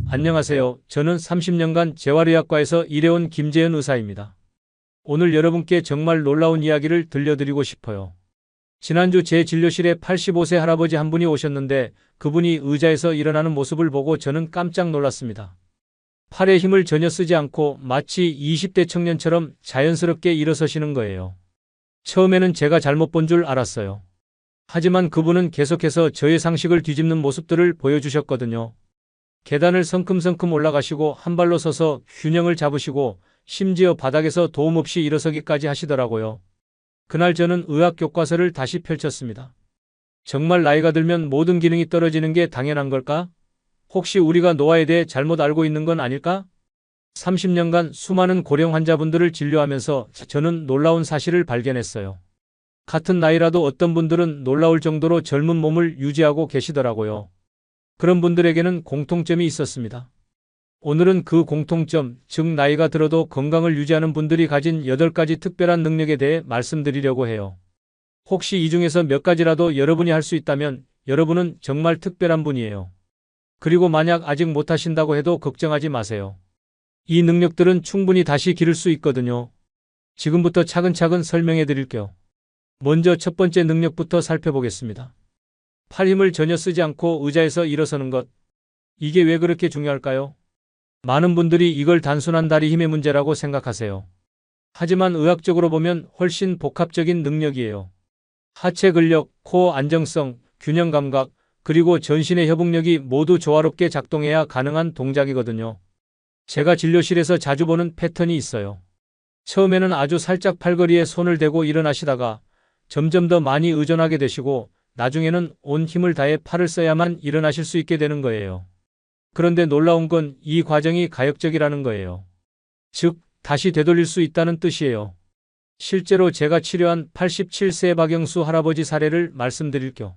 안녕하세요. 저는 30년간 재활의학과에서 일해온 김재현 의사입니다. 오늘 여러분께 정말 놀라운 이야기를 들려드리고 싶어요. 지난주 제 진료실에 85세 할아버지 한 분이 오셨는데 그분이 의자에서 일어나는 모습을 보고 저는 깜짝 놀랐습니다. 팔에 힘을 전혀 쓰지 않고 마치 20대 청년처럼 자연스럽게 일어서시는 거예요. 처음에는 제가 잘못 본 줄 알았어요. 하지만 그분은 계속해서 저의 상식을 뒤집는 모습들을 보여주셨거든요. 계단을 성큼성큼 올라가시고 한 발로 서서 균형을 잡으시고 심지어 바닥에서 도움 없이 일어서기까지 하시더라고요. 그날 저는 의학 교과서를 다시 펼쳤습니다. 정말 나이가 들면 모든 기능이 떨어지는 게 당연한 걸까? 혹시 우리가 노화에 대해 잘못 알고 있는 건 아닐까? 30년간 수많은 고령 환자분들을 진료하면서 저는 놀라운 사실을 발견했어요. 같은 나이라도 어떤 분들은 놀라울 정도로 젊은 몸을 유지하고 계시더라고요. 그런 분들에게는 공통점이 있었습니다. 오늘은 그 공통점, 즉 나이가 들어도 건강을 유지하는 분들이 가진 8가지 특별한 능력에 대해 말씀드리려고 해요. 혹시 이 중에서 몇 가지라도 여러분이 할 수 있다면 여러분은 정말 특별한 분이에요. 그리고 만약 아직 못하신다고 해도 걱정하지 마세요. 이 능력들은 충분히 다시 기를 수 있거든요. 지금부터 차근차근 설명해 드릴게요. 먼저 첫 번째 능력부터 살펴보겠습니다. 팔 힘을 전혀 쓰지 않고 의자에서 일어서는 것. 이게 왜 그렇게 중요할까요? 많은 분들이 이걸 단순한 다리 힘의 문제라고 생각하세요. 하지만 의학적으로 보면 훨씬 복합적인 능력이에요. 하체 근력, 코어 안정성, 균형 감각, 그리고 전신의 협응력이 모두 조화롭게 작동해야 가능한 동작이거든요. 제가 진료실에서 자주 보는 패턴이 있어요. 처음에는 아주 살짝 팔걸이에 손을 대고 일어나시다가 점점 더 많이 의존하게 되시고 나중에는 온 힘을 다해 팔을 써야만 일어나실 수 있게 되는 거예요. 그런데 놀라운 건 이 과정이 가역적이라는 거예요. 즉, 다시 되돌릴 수 있다는 뜻이에요. 실제로 제가 치료한 87세 박영수 할아버지 사례를 말씀드릴게요.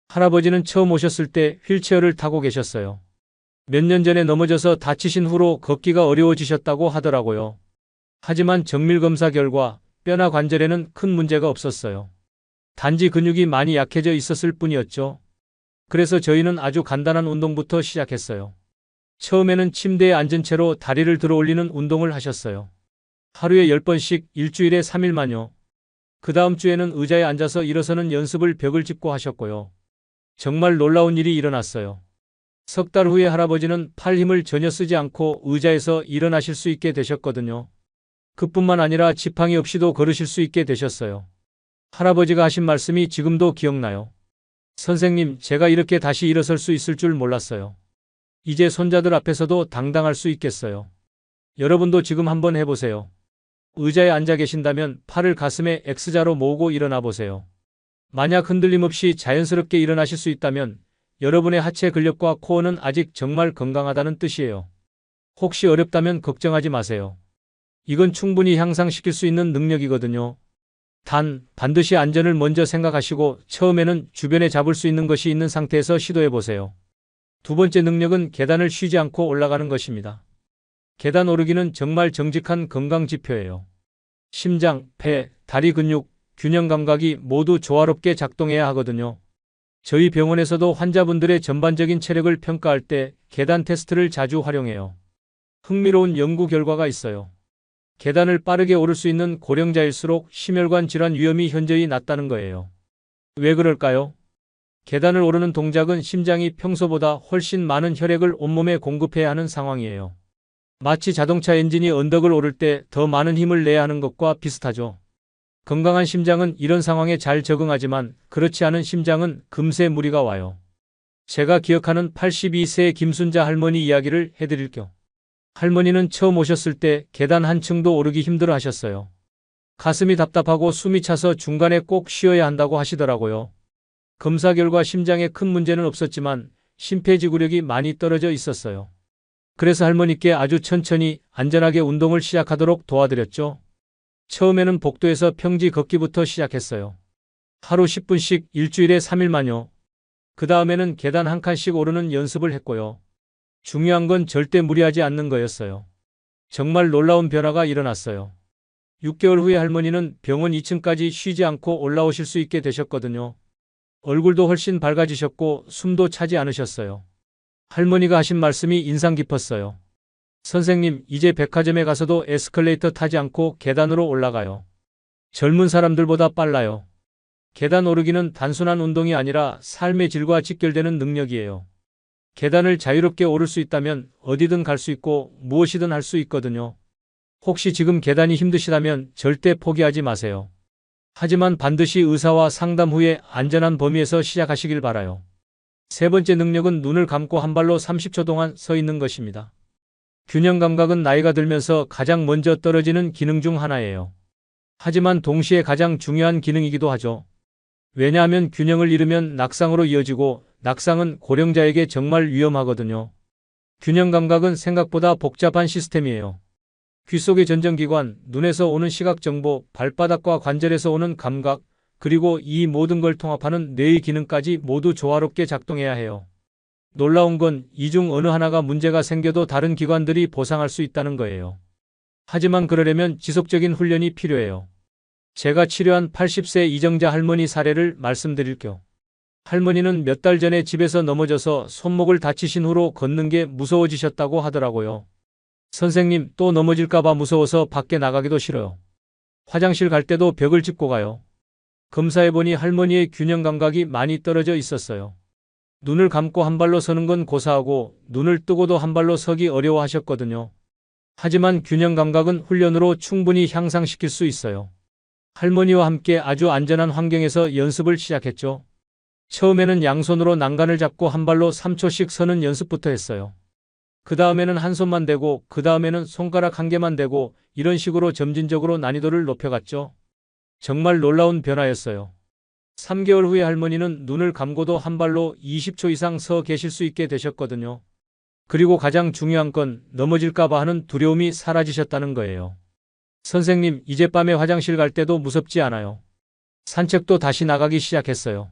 할아버지는 처음 오셨을 때 휠체어를 타고 계셨어요. 몇 년 전에 넘어져서 다치신 후로 걷기가 어려워지셨다고 하더라고요. 하지만 정밀검사 결과 뼈나 관절에는 큰 문제가 없었어요. 단지 근육이 많이 약해져 있었을 뿐이었죠. 그래서 저희는 아주 간단한 운동부터 시작했어요. 처음에는 침대에 앉은 채로 다리를 들어 올리는 운동을 하셨어요. 하루에 10번씩 일주일에 3일만요. 그 다음 주에는 의자에 앉아서 일어서는 연습을 벽을 짚고 하셨고요. 정말 놀라운 일이 일어났어요. 석 달 후에 할아버지는 팔 힘을 전혀 쓰지 않고 의자에서 일어나실 수 있게 되셨거든요. 그뿐만 아니라 지팡이 없이도 걸으실 수 있게 되셨어요. 할아버지가 하신 말씀이 지금도 기억나요. 선생님, 제가 이렇게 다시 일어설 수 있을 줄 몰랐어요. 이제 손자들 앞에서도 당당할 수 있겠어요. 여러분도 지금 한번 해보세요. 의자에 앉아 계신다면 팔을 가슴에 X자로 모으고 일어나 보세요. 만약 흔들림 없이 자연스럽게 일어나실 수 있다면 여러분의 하체 근력과 코어는 아직 정말 건강하다는 뜻이에요. 혹시 어렵다면 걱정하지 마세요. 이건 충분히 향상시킬 수 있는 능력이거든요. 단, 반드시 안전을 먼저 생각하시고 처음에는 주변에 잡을 수 있는 것이 있는 상태에서 시도해보세요. 두 번째 능력은 계단을 쉬지 않고 올라가는 것입니다. 계단 오르기는 정말 정직한 건강 지표예요. 심장, 폐, 다리 근육, 균형 감각이 모두 조화롭게 작동해야 하거든요. 저희 병원에서도 환자분들의 전반적인 체력을 평가할 때 계단 테스트를 자주 활용해요. 흥미로운 연구 결과가 있어요. 계단을 빠르게 오를 수 있는 고령자일수록 심혈관 질환 위험이 현저히 낮다는 거예요. 왜 그럴까요? 계단을 오르는 동작은 심장이 평소보다 훨씬 많은 혈액을 온몸에 공급해야 하는 상황이에요. 마치 자동차 엔진이 언덕을 오를 때 더 많은 힘을 내야 하는 것과 비슷하죠. 건강한 심장은 이런 상황에 잘 적응하지만 그렇지 않은 심장은 금세 무리가 와요. 제가 기억하는 82세 김순자 할머니 이야기를 해드릴게요. 할머니는 처음 오셨을 때 계단 한 층도 오르기 힘들어 하셨어요. 가슴이 답답하고 숨이 차서 중간에 꼭 쉬어야 한다고 하시더라고요. 검사 결과 심장에 큰 문제는 없었지만 심폐지구력이 많이 떨어져 있었어요. 그래서 할머니께 아주 천천히 안전하게 운동을 시작하도록 도와드렸죠. 처음에는 복도에서 평지 걷기부터 시작했어요. 하루 10분씩 일주일에 3일만요. 그 다음에는 계단 한 칸씩 오르는 연습을 했고요. 중요한 건 절대 무리하지 않는 거였어요. 정말 놀라운 변화가 일어났어요. 6개월 후에 할머니는 병원 2층까지 쉬지 않고 올라오실 수 있게 되셨거든요. 얼굴도 훨씬 밝아지셨고 숨도 차지 않으셨어요. 할머니가 하신 말씀이 인상 깊었어요. 선생님, 이제 백화점에 가서도 에스컬레이터 타지 않고 계단으로 올라가요. 젊은 사람들보다 빨라요. 계단 오르기는 단순한 운동이 아니라 삶의 질과 직결되는 능력이에요. 계단을 자유롭게 오를 수 있다면 어디든 갈 수 있고 무엇이든 할 수 있거든요. 혹시 지금 계단이 힘드시다면 절대 포기하지 마세요. 하지만 반드시 의사와 상담 후에 안전한 범위에서 시작하시길 바라요. 세 번째 능력은 눈을 감고 한 발로 30초 동안 서 있는 것입니다. 균형 감각은 나이가 들면서 가장 먼저 떨어지는 기능 중 하나예요. 하지만 동시에 가장 중요한 기능이기도 하죠. 왜냐하면 균형을 잃으면 낙상으로 이어지고 낙상은 고령자에게 정말 위험하거든요. 균형 감각은 생각보다 복잡한 시스템이에요. 귀 속의 전정기관, 눈에서 오는 시각 정보, 발바닥과 관절에서 오는 감각, 그리고 이 모든 걸 통합하는 뇌의 기능까지 모두 조화롭게 작동해야 해요. 놀라운 건 이 중 어느 하나가 문제가 생겨도 다른 기관들이 보상할 수 있다는 거예요. 하지만 그러려면 지속적인 훈련이 필요해요. 제가 치료한 80세 이정자 할머니 사례를 말씀드릴게요. 할머니는 몇 달 전에 집에서 넘어져서 손목을 다치신 후로 걷는 게 무서워지셨다고 하더라고요. 선생님, 또 넘어질까봐 무서워서 밖에 나가기도 싫어요. 화장실 갈 때도 벽을 짚고 가요. 검사해보니 할머니의 균형 감각이 많이 떨어져 있었어요. 눈을 감고 한 발로 서는 건 고사하고 눈을 뜨고도 한 발로 서기 어려워하셨거든요. 하지만 균형 감각은 훈련으로 충분히 향상시킬 수 있어요. 할머니와 함께 아주 안전한 환경에서 연습을 시작했죠. 처음에는 양손으로 난간을 잡고 한 발로 3초씩 서는 연습부터 했어요. 그 다음에는 한 손만 대고 그 다음에는 손가락 한 개만 대고 이런 식으로 점진적으로 난이도를 높여갔죠. 정말 놀라운 변화였어요. 3개월 후에 할머니는 눈을 감고도 한 발로 20초 이상 서 계실 수 있게 되셨거든요. 그리고 가장 중요한 건 넘어질까봐 하는 두려움이 사라지셨다는 거예요. 선생님, 이제 밤에 화장실 갈 때도 무섭지 않아요. 산책도 다시 나가기 시작했어요.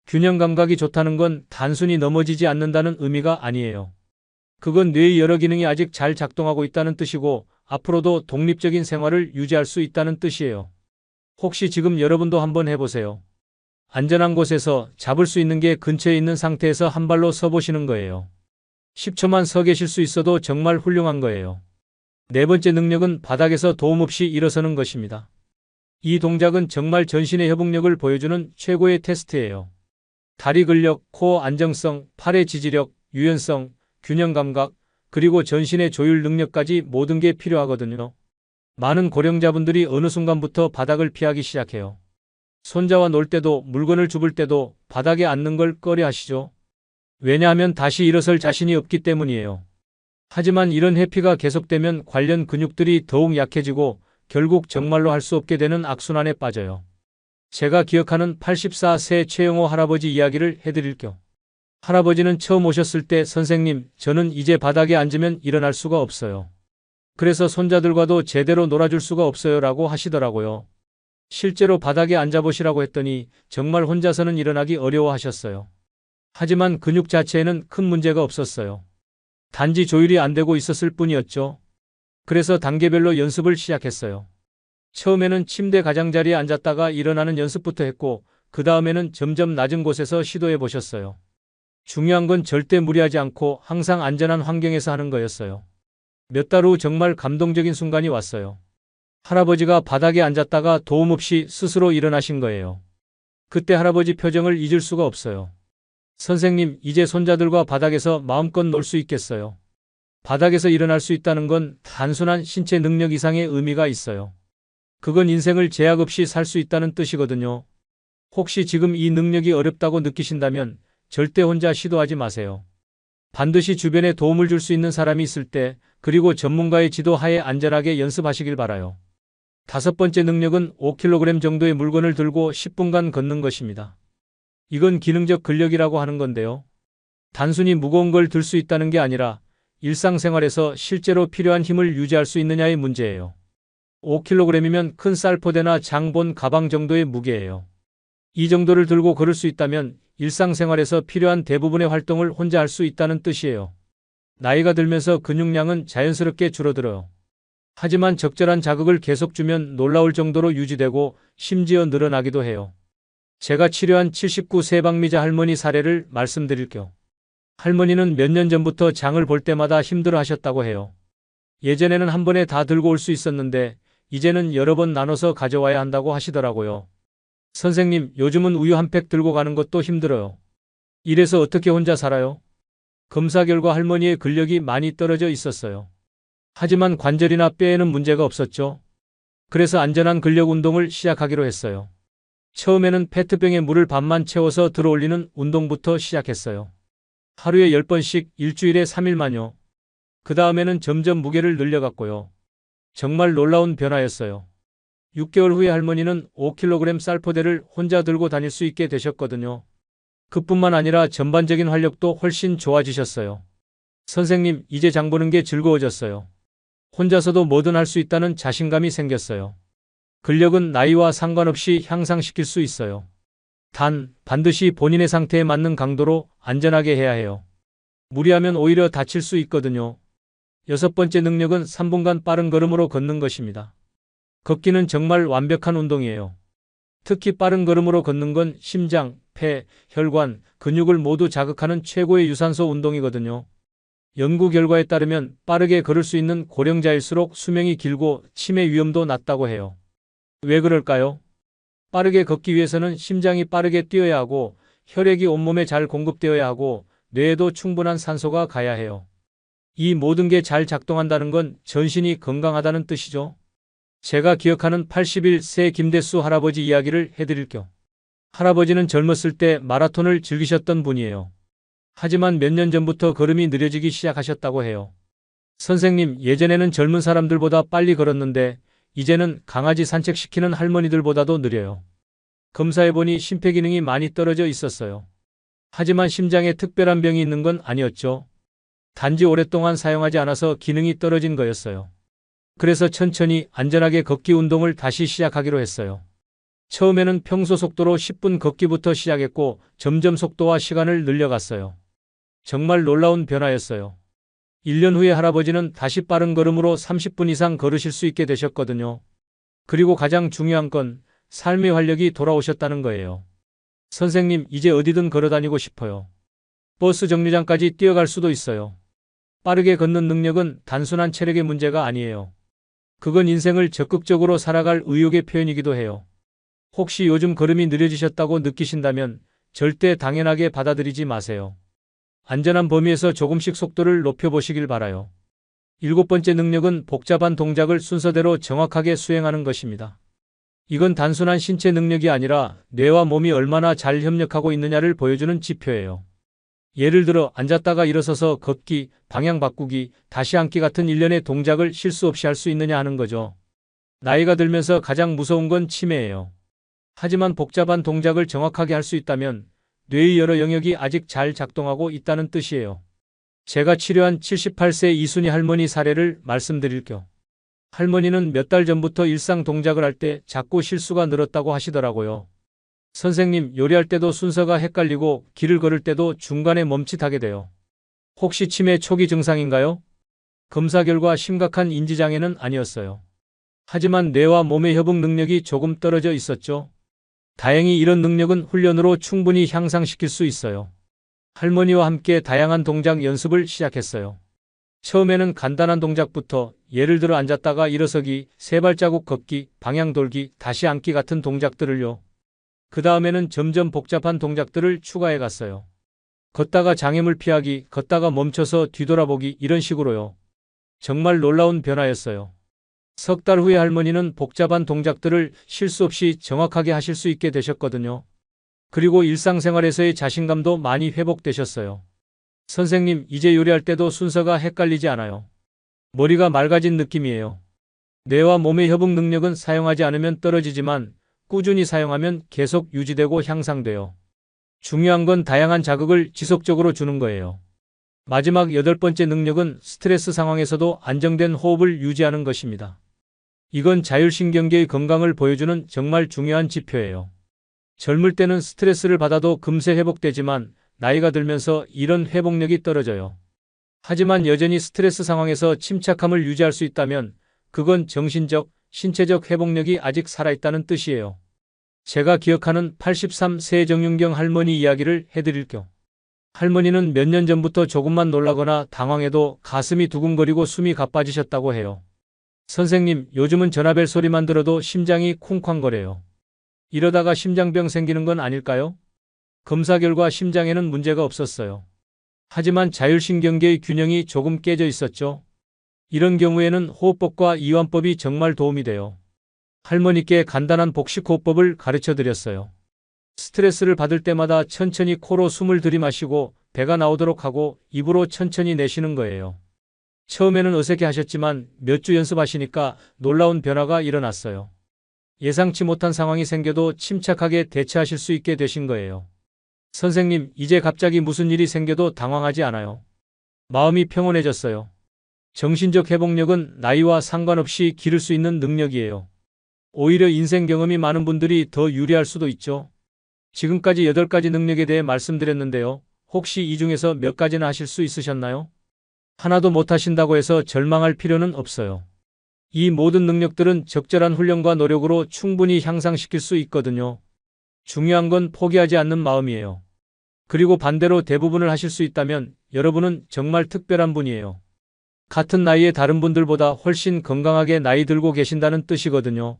균형 감각이 좋다는 건 단순히 넘어지지 않는다는 의미가 아니에요. 그건 뇌의 여러 기능이 아직 잘 작동하고 있다는 뜻이고 앞으로도 독립적인 생활을 유지할 수 있다는 뜻이에요. 혹시 지금 여러분도 한번 해보세요. 안전한 곳에서 잡을 수 있는 게 근처에 있는 상태에서 한 발로 서보시는 거예요. 10초만 서 계실 수 있어도 정말 훌륭한 거예요. 네 번째 능력은 바닥에서 도움 없이 일어서는 것입니다. 이 동작은 정말 전신의 협응력을 보여주는 최고의 테스트예요. 다리 근력, 코어 안정성, 팔의 지지력, 유연성, 균형 감각, 그리고 전신의 조율 능력까지 모든 게 필요하거든요. 많은 고령자분들이 어느 순간부터 바닥을 피하기 시작해요. 손자와 놀 때도 물건을 줍을 때도 바닥에 앉는 걸 꺼려 하시죠. 왜냐하면 다시 일어설 자신이 없기 때문이에요. 하지만 이런 회피가 계속되면 관련 근육들이 더욱 약해지고 결국 정말로 할 수 없게 되는 악순환에 빠져요. 제가 기억하는 84세 최영호 할아버지 이야기를 해드릴게요. 할아버지는 처음 오셨을 때 선생님, 저는 이제 바닥에 앉으면 일어날 수가 없어요. 그래서 손자들과도 제대로 놀아줄 수가 없어요 라고 하시더라고요. 실제로 바닥에 앉아보시라고 했더니 정말 혼자서는 일어나기 어려워하셨어요. 하지만 근육 자체에는 큰 문제가 없었어요. 단지 조율이 안 되고 있었을 뿐이었죠. 그래서 단계별로 연습을 시작했어요. 처음에는 침대 가장자리에 앉았다가 일어나는 연습부터 했고 그 다음에는 점점 낮은 곳에서 시도해 보셨어요. 중요한 건 절대 무리하지 않고 항상 안전한 환경에서 하는 거였어요. 몇 달 후 정말 감동적인 순간이 왔어요. 할아버지가 바닥에 앉았다가 도움 없이 스스로 일어나신 거예요. 그때 할아버지 표정을 잊을 수가 없어요. 선생님, 이제 손자들과 바닥에서 마음껏 놀 수 있겠어요. 바닥에서 일어날 수 있다는 건 단순한 신체 능력 이상의 의미가 있어요. 그건 인생을 제약 없이 살 수 있다는 뜻이거든요. 혹시 지금 이 능력이 어렵다고 느끼신다면 절대 혼자 시도하지 마세요. 반드시 주변에 도움을 줄 수 있는 사람이 있을 때, 그리고 전문가의 지도 하에 안전하게 연습하시길 바라요. 다섯 번째 능력은 5kg 정도의 물건을 들고 10분간 걷는 것입니다. 이건 기능적 근력이라고 하는 건데요. 단순히 무거운 걸 들 수 있다는 게 아니라 일상생활에서 실제로 필요한 힘을 유지할 수 있느냐의 문제예요. 5kg이면 큰 쌀포대나 장본 가방 정도의 무게예요. 이 정도를 들고 걸을 수 있다면 일상생활에서 필요한 대부분의 활동을 혼자 할 수 있다는 뜻이에요. 나이가 들면서 근육량은 자연스럽게 줄어들어요. 하지만 적절한 자극을 계속 주면 놀라울 정도로 유지되고 심지어 늘어나기도 해요. 제가 치료한 79세 박미자 할머니 사례를 말씀드릴게요. 할머니는 몇 년 전부터 장을 볼 때마다 힘들어 하셨다고 해요. 예전에는 한 번에 다 들고 올 수 있었는데 이제는 여러 번 나눠서 가져와야 한다고 하시더라고요. 선생님, 요즘은 우유 한 팩 들고 가는 것도 힘들어요. 이래서 어떻게 혼자 살아요? 검사 결과 할머니의 근력이 많이 떨어져 있었어요. 하지만 관절이나 뼈에는 문제가 없었죠. 그래서 안전한 근력 운동을 시작하기로 했어요. 처음에는 페트병에 물을 반만 채워서 들어올리는 운동부터 시작했어요. 하루에 10번씩 일주일에 3일만요. 그 다음에는 점점 무게를 늘려갔고요. 정말 놀라운 변화였어요. 6개월 후에 할머니는 5kg 쌀포대를 혼자 들고 다닐 수 있게 되셨거든요. 그뿐만 아니라 전반적인 활력도 훨씬 좋아지셨어요. 선생님, 이제 장 보는 게 즐거워졌어요. 혼자서도 뭐든 할 수 있다는 자신감이 생겼어요. 근력은 나이와 상관없이 향상시킬 수 있어요. 단, 반드시 본인의 상태에 맞는 강도로 안전하게 해야 해요. 무리하면 오히려 다칠 수 있거든요. 6번째 능력은 3분간 빠른 걸음으로 걷는 것입니다. 걷기는 정말 완벽한 운동이에요. 특히 빠른 걸음으로 걷는 건 심장, 폐, 혈관, 근육을 모두 자극하는 최고의 유산소 운동이거든요. 연구 결과에 따르면 빠르게 걸을 수 있는 고령자일수록 수명이 길고 치매 위험도 낮다고 해요. 왜 그럴까요? 빠르게 걷기 위해서는 심장이 빠르게 뛰어야 하고 혈액이 온몸에 잘 공급되어야 하고 뇌에도 충분한 산소가 가야 해요. 이 모든 게 잘 작동한다는 건 전신이 건강하다는 뜻이죠. 제가 기억하는 81세 김대수 할아버지 이야기를 해드릴게요. 할아버지는 젊었을 때 마라톤을 즐기셨던 분이에요. 하지만 몇 년 전부터 걸음이 느려지기 시작하셨다고 해요. 선생님, 예전에는 젊은 사람들보다 빨리 걸었는데 이제는 강아지 산책시키는 할머니들보다도 느려요. 검사해보니 심폐기능이 많이 떨어져 있었어요. 하지만 심장에 특별한 병이 있는 건 아니었죠. 단지 오랫동안 사용하지 않아서 기능이 떨어진 거였어요. 그래서 천천히 안전하게 걷기 운동을 다시 시작하기로 했어요. 처음에는 평소 속도로 10분 걷기부터 시작했고 점점 속도와 시간을 늘려갔어요. 정말 놀라운 변화였어요. 1년 후에 할아버지는 다시 빠른 걸음으로 30분 이상 걸으실 수 있게 되셨거든요. 그리고 가장 중요한 건 삶의 활력이 돌아오셨다는 거예요. 선생님, 이제 어디든 걸어다니고 싶어요. 버스 정류장까지 뛰어갈 수도 있어요. 빠르게 걷는 능력은 단순한 체력의 문제가 아니에요. 그건 인생을 적극적으로 살아갈 의욕의 표현이기도 해요. 혹시 요즘 걸음이 느려지셨다고 느끼신다면 절대 당연하게 받아들이지 마세요. 안전한 범위에서 조금씩 속도를 높여보시길 바라요. 7번째 능력은 복잡한 동작을 순서대로 정확하게 수행하는 것입니다. 이건 단순한 신체 능력이 아니라 뇌와 몸이 얼마나 잘 협력하고 있느냐를 보여주는 지표예요. 예를 들어 앉았다가 일어서서 걷기, 방향 바꾸기, 다시 앉기 같은 일련의 동작을 실수 없이 할 수 있느냐 하는 거죠. 나이가 들면서 가장 무서운 건 치매예요. 하지만 복잡한 동작을 정확하게 할 수 있다면 뇌의 여러 영역이 아직 잘 작동하고 있다는 뜻이에요. 제가 치료한 78세 이순희 할머니 사례를 말씀드릴게요. 할머니는 몇 달 전부터 일상 동작을 할 때 자꾸 실수가 늘었다고 하시더라고요. 선생님, 요리할 때도 순서가 헷갈리고 길을 걸을 때도 중간에 멈칫하게 돼요. 혹시 치매 초기 증상인가요? 검사 결과 심각한 인지장애는 아니었어요. 하지만 뇌와 몸의 협응 능력이 조금 떨어져 있었죠. 다행히 이런 능력은 훈련으로 충분히 향상시킬 수 있어요. 할머니와 함께 다양한 동작 연습을 시작했어요. 처음에는 간단한 동작부터 예를 들어 앉았다가 일어서기, 세 발자국 걷기, 방향 돌기, 다시 앉기 같은 동작들을요. 그 다음에는 점점 복잡한 동작들을 추가해 갔어요. 걷다가 장애물 피하기, 걷다가 멈춰서 뒤돌아보기 이런 식으로요. 정말 놀라운 변화였어요. 석 달 후에 할머니는 복잡한 동작들을 실수 없이 정확하게 하실 수 있게 되셨거든요. 그리고 일상생활에서의 자신감도 많이 회복되셨어요. 선생님, 이제 요리할 때도 순서가 헷갈리지 않아요. 머리가 맑아진 느낌이에요. 뇌와 몸의 협응 능력은 사용하지 않으면 떨어지지만 꾸준히 사용하면 계속 유지되고 향상돼요. 중요한 건 다양한 자극을 지속적으로 주는 거예요. 마지막 8번째 능력은 스트레스 상황에서도 안정된 호흡을 유지하는 것입니다. 이건 자율신경계의 건강을 보여주는 정말 중요한 지표예요. 젊을 때는 스트레스를 받아도 금세 회복되지만 나이가 들면서 이런 회복력이 떨어져요. 하지만 여전히 스트레스 상황에서 침착함을 유지할 수 있다면 그건 정신적, 신체적 회복력이 아직 살아있다는 뜻이에요. 제가 기억하는 83세 정윤경 할머니 이야기를 해드릴게요. 할머니는 몇 년 전부터 조금만 놀라거나 당황해도 가슴이 두근거리고 숨이 가빠지셨다고 해요. 선생님, 요즘은 전화벨 소리만 들어도 심장이 쿵쾅거려요. 이러다가 심장병 생기는 건 아닐까요? 검사 결과 심장에는 문제가 없었어요. 하지만 자율신경계의 균형이 조금 깨져 있었죠. 이런 경우에는 호흡법과 이완법이 정말 도움이 돼요. 할머니께 간단한 복식호흡법을 가르쳐 드렸어요. 스트레스를 받을 때마다 천천히 코로 숨을 들이마시고 배가 나오도록 하고 입으로 천천히 내쉬는 거예요. 처음에는 어색해 하셨지만 몇 주 연습하시니까 놀라운 변화가 일어났어요. 예상치 못한 상황이 생겨도 침착하게 대처하실 수 있게 되신 거예요. 선생님, 이제 갑자기 무슨 일이 생겨도 당황하지 않아요. 마음이 평온해졌어요. 정신적 회복력은 나이와 상관없이 기를 수 있는 능력이에요. 오히려 인생 경험이 많은 분들이 더 유리할 수도 있죠. 지금까지 8가지 능력에 대해 말씀드렸는데요. 혹시 이 중에서 몇 가지나 하실 수 있으셨나요? 하나도 못하신다고 해서 절망할 필요는 없어요. 이 모든 능력들은 적절한 훈련과 노력으로 충분히 향상시킬 수 있거든요. 중요한 건 포기하지 않는 마음이에요. 그리고 반대로 대부분을 하실 수 있다면 여러분은 정말 특별한 분이에요. 같은 나이의 다른 분들보다 훨씬 건강하게 나이 들고 계신다는 뜻이거든요.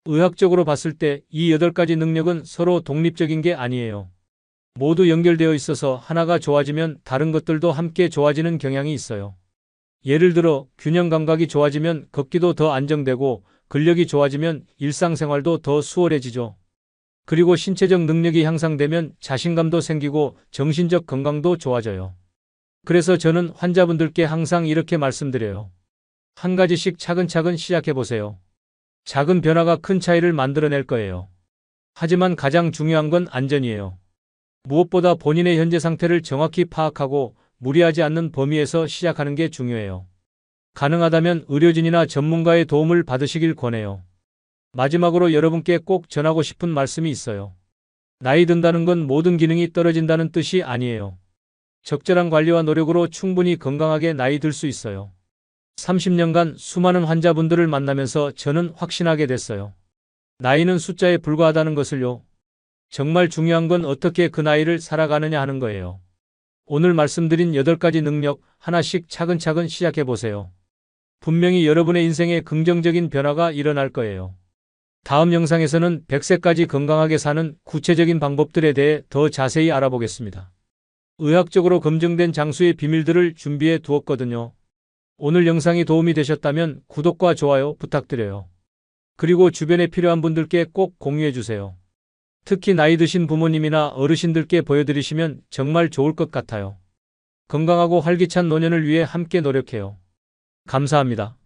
의학적으로 봤을 때 이 8가지 능력은 서로 독립적인 게 아니에요. 모두 연결되어 있어서 하나가 좋아지면 다른 것들도 함께 좋아지는 경향이 있어요. 예를 들어 균형 감각이 좋아지면 걷기도 더 안정되고 근력이 좋아지면 일상생활도 더 수월해지죠. 그리고 신체적 능력이 향상되면 자신감도 생기고 정신적 건강도 좋아져요. 그래서 저는 환자분들께 항상 이렇게 말씀드려요. 한 가지씩 차근차근 시작해보세요. 작은 변화가 큰 차이를 만들어낼 거예요. 하지만 가장 중요한 건 안전이에요. 무엇보다 본인의 현재 상태를 정확히 파악하고 무리하지 않는 범위에서 시작하는 게 중요해요. 가능하다면 의료진이나 전문가의 도움을 받으시길 권해요. 마지막으로 여러분께 꼭 전하고 싶은 말씀이 있어요. 나이 든다는 건 모든 기능이 떨어진다는 뜻이 아니에요. 적절한 관리와 노력으로 충분히 건강하게 나이 들 수 있어요. 30년간 수많은 환자분들을 만나면서 저는 확신하게 됐어요. 나이는 숫자에 불과하다는 것을요. 정말 중요한 건 어떻게 그 나이를 살아가느냐 하는 거예요. 오늘 말씀드린 8가지 능력 하나씩 차근차근 시작해보세요. 분명히 여러분의 인생에 긍정적인 변화가 일어날 거예요. 다음 영상에서는 100세까지 건강하게 사는 구체적인 방법들에 대해 더 자세히 알아보겠습니다. 의학적으로 검증된 장수의 비밀들을 준비해 두었거든요. 오늘 영상이 도움이 되셨다면 구독과 좋아요 부탁드려요. 그리고 주변에 필요한 분들께 꼭 공유해 주세요. 특히 나이 드신 부모님이나 어르신들께 보여드리시면 정말 좋을 것 같아요. 건강하고 활기찬 노년을 위해 함께 노력해요. 감사합니다.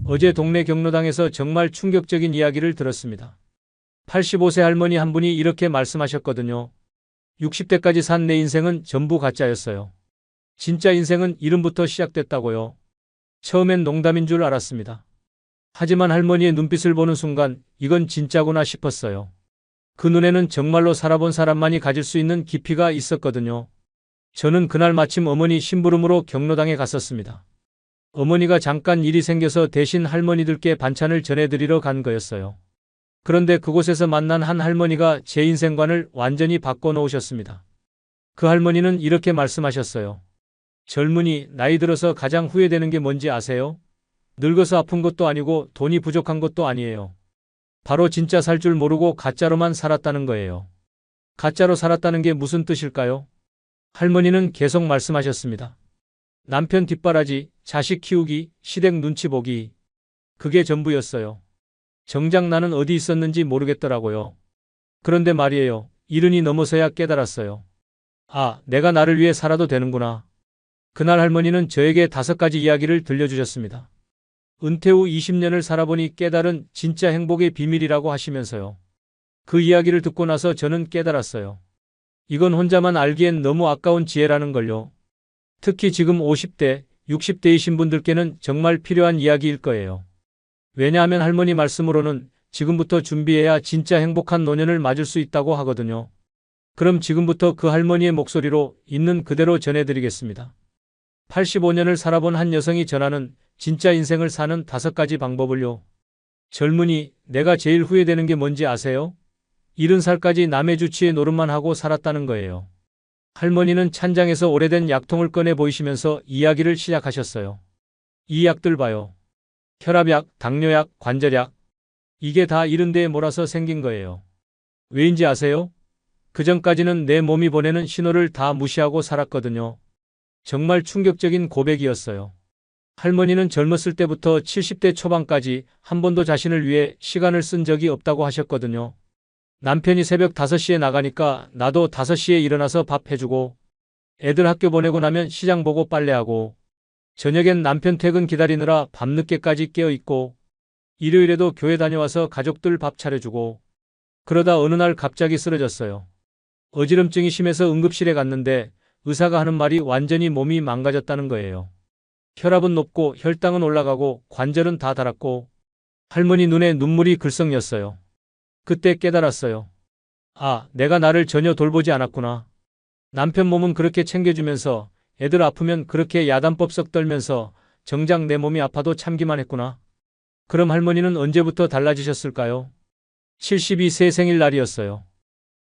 어제 동네 경로당에서 정말 충격적인 이야기를 들었습니다. 85세 할머니 한 분이 이렇게 말씀하셨거든요. 60대까지 산 내 인생은 전부 가짜였어요. 진짜 인생은 이름부터 시작됐다고요. 처음엔 농담인 줄 알았습니다. 하지만 할머니의 눈빛을 보는 순간 이건 진짜구나 싶었어요. 그 눈에는 정말로 살아본 사람만이 가질 수 있는 깊이가 있었거든요. 저는 그날 마침 어머니 심부름으로 경로당에 갔었습니다. 어머니가 잠깐 일이 생겨서 대신 할머니들께 반찬을 전해드리러 간 거였어요. 그런데 그곳에서 만난 한 할머니가 제 인생관을 완전히 바꿔놓으셨습니다. 그 할머니는 이렇게 말씀하셨어요. 젊은이, 나이 들어서 가장 후회되는 게 뭔지 아세요? 늙어서 아픈 것도 아니고 돈이 부족한 것도 아니에요. 바로 진짜 살 줄 모르고 가짜로만 살았다는 거예요. 가짜로 살았다는 게 무슨 뜻일까요? 할머니는 계속 말씀하셨습니다. 남편 뒷바라지, 자식 키우기, 시댁 눈치 보기. 그게 전부였어요. 정작 나는 어디 있었는지 모르겠더라고요. 그런데 말이에요. 70이 넘어서야 깨달았어요. 아, 내가 나를 위해 살아도 되는구나. 그날 할머니는 저에게 5가지 이야기를 들려주셨습니다. 은퇴 후 20년을 살아보니 깨달은 진짜 행복의 비밀이라고 하시면서요. 그 이야기를 듣고 나서 저는 깨달았어요. 이건 혼자만 알기엔 너무 아까운 지혜라는 걸요. 특히 지금 50대, 60대이신 분들께는 정말 필요한 이야기일 거예요. 왜냐하면 할머니 말씀으로는 지금부터 준비해야 진짜 행복한 노년을 맞을 수 있다고 하거든요. 그럼 지금부터 그 할머니의 목소리로 있는 그대로 전해드리겠습니다. 85년을 살아본 한 여성이 전하는 진짜 인생을 사는 5가지 방법을요. 젊은이, 내가 제일 후회되는 게 뭔지 아세요? 70살까지 남의 주치에 노릇만 하고 살았다는 거예요. 할머니는 찬장에서 오래된 약통을 꺼내 보이시면서 이야기를 시작하셨어요. 이 약들 봐요. 혈압약, 당뇨약, 관절약. 이게 다 이런 데에 몰아서 생긴 거예요. 왜인지 아세요? 그전까지는 내 몸이 보내는 신호를 다 무시하고 살았거든요. 정말 충격적인 고백이었어요. 할머니는 젊었을 때부터 70대 초반까지 한 번도 자신을 위해 시간을 쓴 적이 없다고 하셨거든요. 남편이 새벽 5시에 나가니까 나도 5시에 일어나서 밥 해주고, 애들 학교 보내고 나면 시장 보고 빨래하고, 저녁엔 남편 퇴근 기다리느라 밤늦게까지 깨어있고, 일요일에도 교회 다녀와서 가족들 밥 차려주고, 그러다 어느 날 갑자기 쓰러졌어요. 어지럼증이 심해서 응급실에 갔는데 의사가 하는 말이 완전히 몸이 망가졌다는 거예요. 혈압은 높고 혈당은 올라가고 관절은 다 닳았고, 할머니 눈에 눈물이 글썽였어요. 그때 깨달았어요. 아, 내가 나를 전혀 돌보지 않았구나. 남편 몸은 그렇게 챙겨주면서 애들 아프면 그렇게 야단법석 떨면서 정작 내 몸이 아파도 참기만 했구나. 그럼 할머니는 언제부터 달라지셨을까요? 72세 생일날이었어요.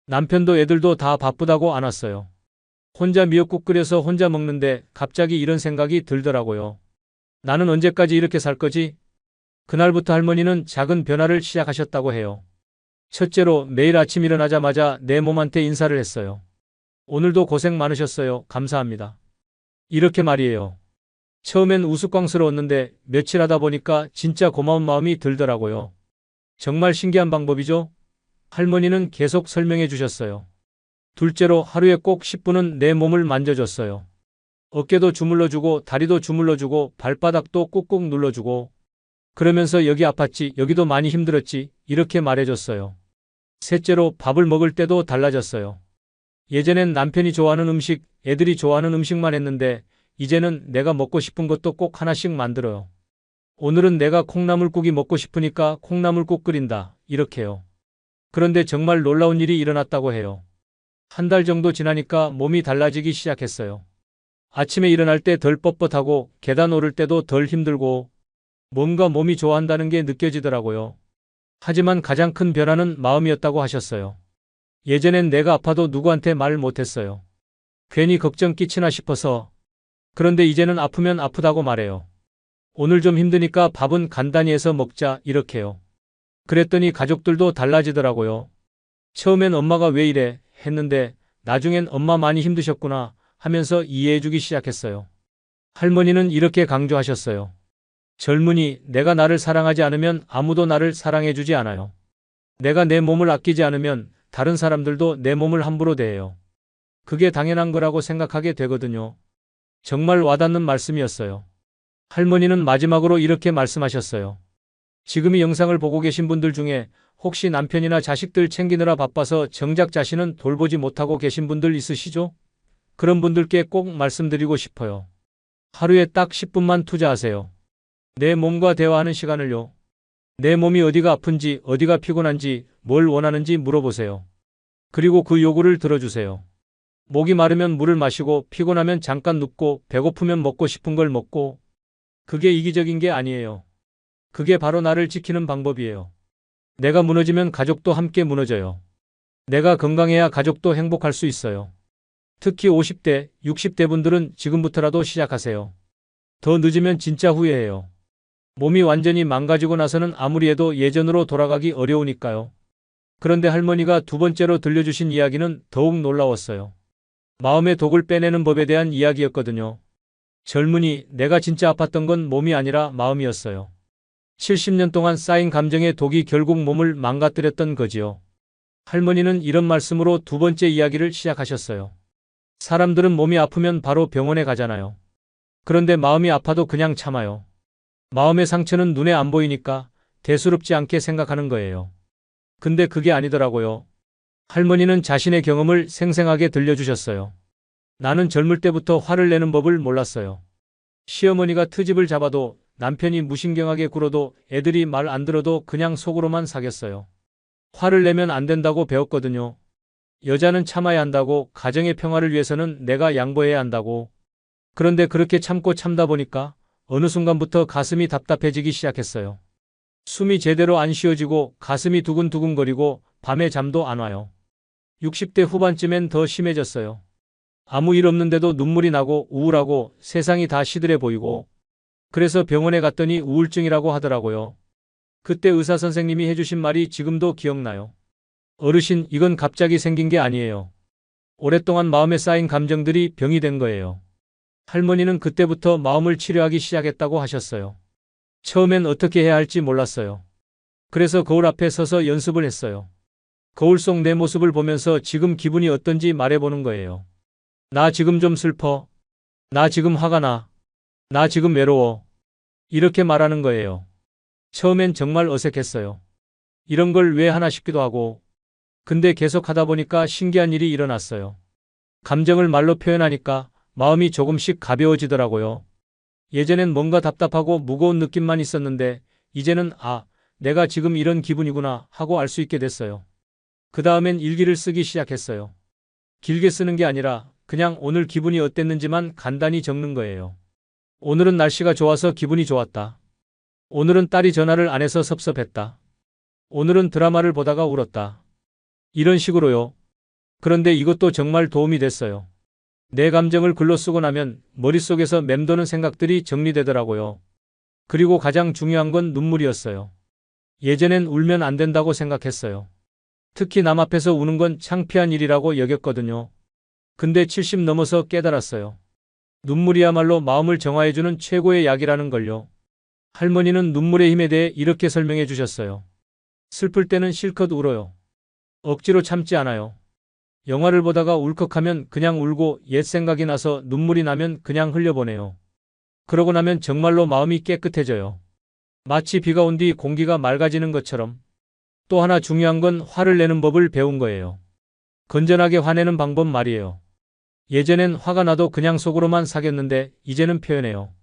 남편도 애들도 다 바쁘다고 안 왔어요. 혼자 미역국 끓여서 혼자 먹는데 갑자기 이런 생각이 들더라고요. 나는 언제까지 이렇게 살 거지? 그날부터 할머니는 작은 변화를 시작하셨다고 해요. 첫째로 매일 아침 일어나자마자 내 몸한테 인사를 했어요. 오늘도 고생 많으셨어요. 감사합니다. 이렇게 말이에요. 처음엔 우스꽝스러웠는데 며칠 하다 보니까 진짜 고마운 마음이 들더라고요. 정말 신기한 방법이죠? 할머니는 계속 설명해 주셨어요. 둘째로 하루에 꼭 10분은 내 몸을 만져줬어요. 어깨도 주물러주고 다리도 주물러주고 발바닥도 꾹꾹 눌러주고, 그러면서 여기 아팠지, 여기도 많이 힘들었지, 이렇게 말해줬어요. 셋째로 밥을 먹을 때도 달라졌어요. 예전엔 남편이 좋아하는 음식, 애들이 좋아하는 음식만 했는데 이제는 내가 먹고 싶은 것도 꼭 하나씩 만들어요. 오늘은 내가 콩나물국이 먹고 싶으니까 콩나물국 끓인다. 이렇게요. 그런데 정말 놀라운 일이 일어났다고 해요. 한 달 정도 지나니까 몸이 달라지기 시작했어요. 아침에 일어날 때 덜 뻣뻣하고 계단 오를 때도 덜 힘들고 뭔가 몸이 좋아한다는 게 느껴지더라고요. 하지만 가장 큰 변화는 마음이었다고 하셨어요. 예전엔 내가 아파도 누구한테 말 못했어요. 괜히 걱정 끼치나 싶어서. 그런데 이제는 아프면 아프다고 말해요. 오늘 좀 힘드니까 밥은 간단히 해서 먹자, 이렇게요. 그랬더니 가족들도 달라지더라고요. 처음엔 엄마가 왜 이래 했는데 나중엔 엄마 많이 힘드셨구나 하면서 이해해주기 시작했어요. 할머니는 이렇게 강조하셨어요. 젊은이, 내가 나를 사랑하지 않으면 아무도 나를 사랑해주지 않아요. 내가 내 몸을 아끼지 않으면 다른 사람들도 내 몸을 함부로 대해요. 그게 당연한 거라고 생각하게 되거든요. 정말 와닿는 말씀이었어요. 할머니는 마지막으로 이렇게 말씀하셨어요. 지금 이 영상을 보고 계신 분들 중에 혹시 남편이나 자식들 챙기느라 바빠서 정작 자신은 돌보지 못하고 계신 분들 있으시죠? 그런 분들께 꼭 말씀드리고 싶어요. 하루에 딱 10분만 투자하세요. 내 몸과 대화하는 시간을요. 내 몸이 어디가 아픈지, 어디가 피곤한지, 뭘 원하는지 물어보세요. 그리고 그 요구를 들어주세요. 목이 마르면 물을 마시고, 피곤하면 잠깐 눕고, 배고프면 먹고 싶은 걸 먹고. 그게 이기적인 게 아니에요. 그게 바로 나를 지키는 방법이에요. 내가 무너지면 가족도 함께 무너져요. 내가 건강해야 가족도 행복할 수 있어요. 특히 50대, 60대 분들은 지금부터라도 시작하세요. 더 늦으면 진짜 후회해요. 몸이 완전히 망가지고 나서는 아무리 해도 예전으로 돌아가기 어려우니까요. 그런데 할머니가 두 번째로 들려주신 이야기는 더욱 놀라웠어요. 마음의 독을 빼내는 법에 대한 이야기였거든요. 젊은이, 내가 진짜 아팠던 건 몸이 아니라 마음이었어요. 70년 동안 쌓인 감정의 독이 결국 몸을 망가뜨렸던 거지요. 할머니는 이런 말씀으로 두 번째 이야기를 시작하셨어요. 사람들은 몸이 아프면 바로 병원에 가잖아요. 그런데 마음이 아파도 그냥 참아요. 마음의 상처는 눈에 안 보이니까 대수롭지 않게 생각하는 거예요. 근데 그게 아니더라고요. 할머니는 자신의 경험을 생생하게 들려주셨어요. 나는 젊을 때부터 화를 내는 법을 몰랐어요. 시어머니가 트집을 잡아도, 남편이 무신경하게 굴어도, 애들이 말 안 들어도 그냥 속으로만 사겼어요. 화를 내면 안 된다고 배웠거든요. 여자는 참아야 한다고, 가정의 평화를 위해서는 내가 양보해야 한다고. 그런데 그렇게 참고 참다 보니까 어느 순간부터 가슴이 답답해지기 시작했어요. 숨이 제대로 안 쉬어지고 가슴이 두근두근거리고 밤에 잠도 안 와요. 60대 후반쯤엔 더 심해졌어요. 아무 일 없는데도 눈물이 나고 우울하고 세상이 다 시들해 보이고 그래서 병원에 갔더니 우울증이라고 하더라고요. 그때 의사 선생님이 해주신 말이 지금도 기억나요. 어르신, 이건 갑자기 생긴 게 아니에요. 오랫동안 마음에 쌓인 감정들이 병이 된 거예요. 할머니는 그때부터 마음을 치료하기 시작했다고 하셨어요. 처음엔 어떻게 해야 할지 몰랐어요. 그래서 거울 앞에 서서 연습을 했어요. 거울 속 내 모습을 보면서 지금 기분이 어떤지 말해보는 거예요. 나 지금 좀 슬퍼. 나 지금 화가 나. 나 지금 외로워. 이렇게 말하는 거예요. 처음엔 정말 어색했어요. 이런 걸 왜 하나 싶기도 하고. 근데 계속 하다 보니까 신기한 일이 일어났어요. 감정을 말로 표현하니까 마음이 조금씩 가벼워지더라고요. 예전엔 뭔가 답답하고 무거운 느낌만 있었는데 이제는 내가 지금 이런 기분이구나 하고 알 수 있게 됐어요. 그 다음엔 일기를 쓰기 시작했어요. 길게 쓰는 게 아니라 그냥 오늘 기분이 어땠는지만 간단히 적는 거예요. 오늘은 날씨가 좋아서 기분이 좋았다. 오늘은 딸이 전화를 안 해서 섭섭했다. 오늘은 드라마를 보다가 울었다. 이런 식으로요. 그런데 이것도 정말 도움이 됐어요. 내 감정을 글로 쓰고 나면 머릿속에서 맴도는 생각들이 정리되더라고요. 그리고 가장 중요한 건 눈물이었어요. 예전엔 울면 안 된다고 생각했어요. 특히 남 앞에서 우는 건 창피한 일이라고 여겼거든요. 근데 70 넘어서 깨달았어요. 눈물이야말로 마음을 정화해주는 최고의 약이라는 걸요. 할머니는 눈물의 힘에 대해 이렇게 설명해 주셨어요. 슬플 때는 실컷 울어요. 억지로 참지 않아요. 영화를 보다가 울컥하면 그냥 울고 옛 생각이 나서 눈물이 나면 그냥 흘려보내요. 그러고 나면 정말로 마음이 깨끗해져요. 마치 비가 온 뒤 공기가 맑아지는 것처럼. 또 하나 중요한 건 화를 내는 법을 배운 거예요. 건전하게 화내는 방법 말이에요. 예전엔 화가 나도 그냥 속으로만 사겼는데 이제는 표현해요.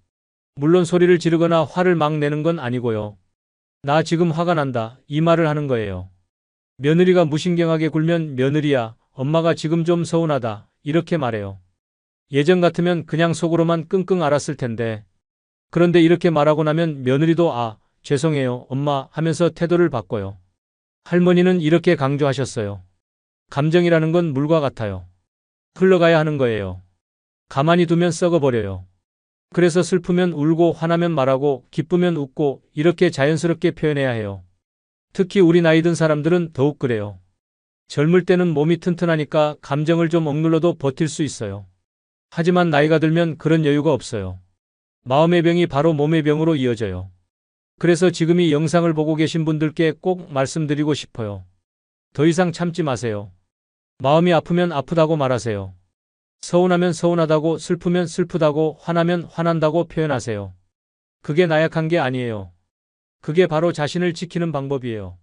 물론 소리를 지르거나 화를 막 내는 건 아니고요. 나 지금 화가 난다. 이 말을 하는 거예요. 며느리가 무신경하게 굴면 며느리야, 엄마가 지금 좀 서운하다. 이렇게 말해요. 예전 같으면 그냥 속으로만 끙끙 앓았을 텐데. 그런데 이렇게 말하고 나면 며느리도 죄송해요, 엄마 하면서 태도를 바꿔요. 할머니는 이렇게 강조하셨어요. 감정이라는 건 물과 같아요. 흘러가야 하는 거예요. 가만히 두면 썩어버려요. 그래서 슬프면 울고 화나면 말하고 기쁘면 웃고 이렇게 자연스럽게 표현해야 해요. 특히 우리 나이 든 사람들은 더욱 그래요. 젊을 때는 몸이 튼튼하니까 감정을 좀 억눌러도 버틸 수 있어요. 하지만 나이가 들면 그런 여유가 없어요. 마음의 병이 바로 몸의 병으로 이어져요. 그래서 지금 이 영상을 보고 계신 분들께 꼭 말씀드리고 싶어요. 더 이상 참지 마세요. 마음이 아프면 아프다고 말하세요. 서운하면 서운하다고, 슬프면 슬프다고, 화나면 화난다고 표현하세요. 그게 나약한 게 아니에요. 그게 바로 자신을 지키는 방법이에요.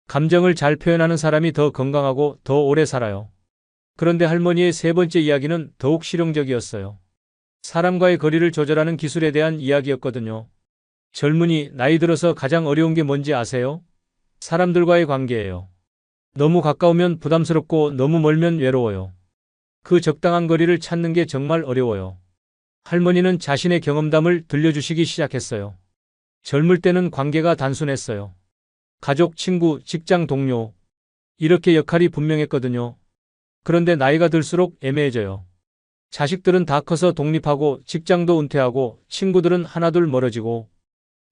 감정을 잘 표현하는 사람이 더 건강하고 더 오래 살아요. 그런데 할머니의 세 번째 이야기는 더욱 실용적이었어요. 사람과의 거리를 조절하는 기술에 대한 이야기였거든요. 젊은이, 나이 들어서 가장 어려운 게 뭔지 아세요? 사람들과의 관계예요. 너무 가까우면 부담스럽고 너무 멀면 외로워요. 그 적당한 거리를 찾는 게 정말 어려워요. 할머니는 자신의 경험담을 들려주시기 시작했어요. 젊을 때는 관계가 단순했어요. 가족, 친구, 직장 동료. 이렇게 역할이 분명했거든요. 그런데 나이가 들수록 애매해져요. 자식들은 다 커서 독립하고 직장도 은퇴하고 친구들은 하나둘 멀어지고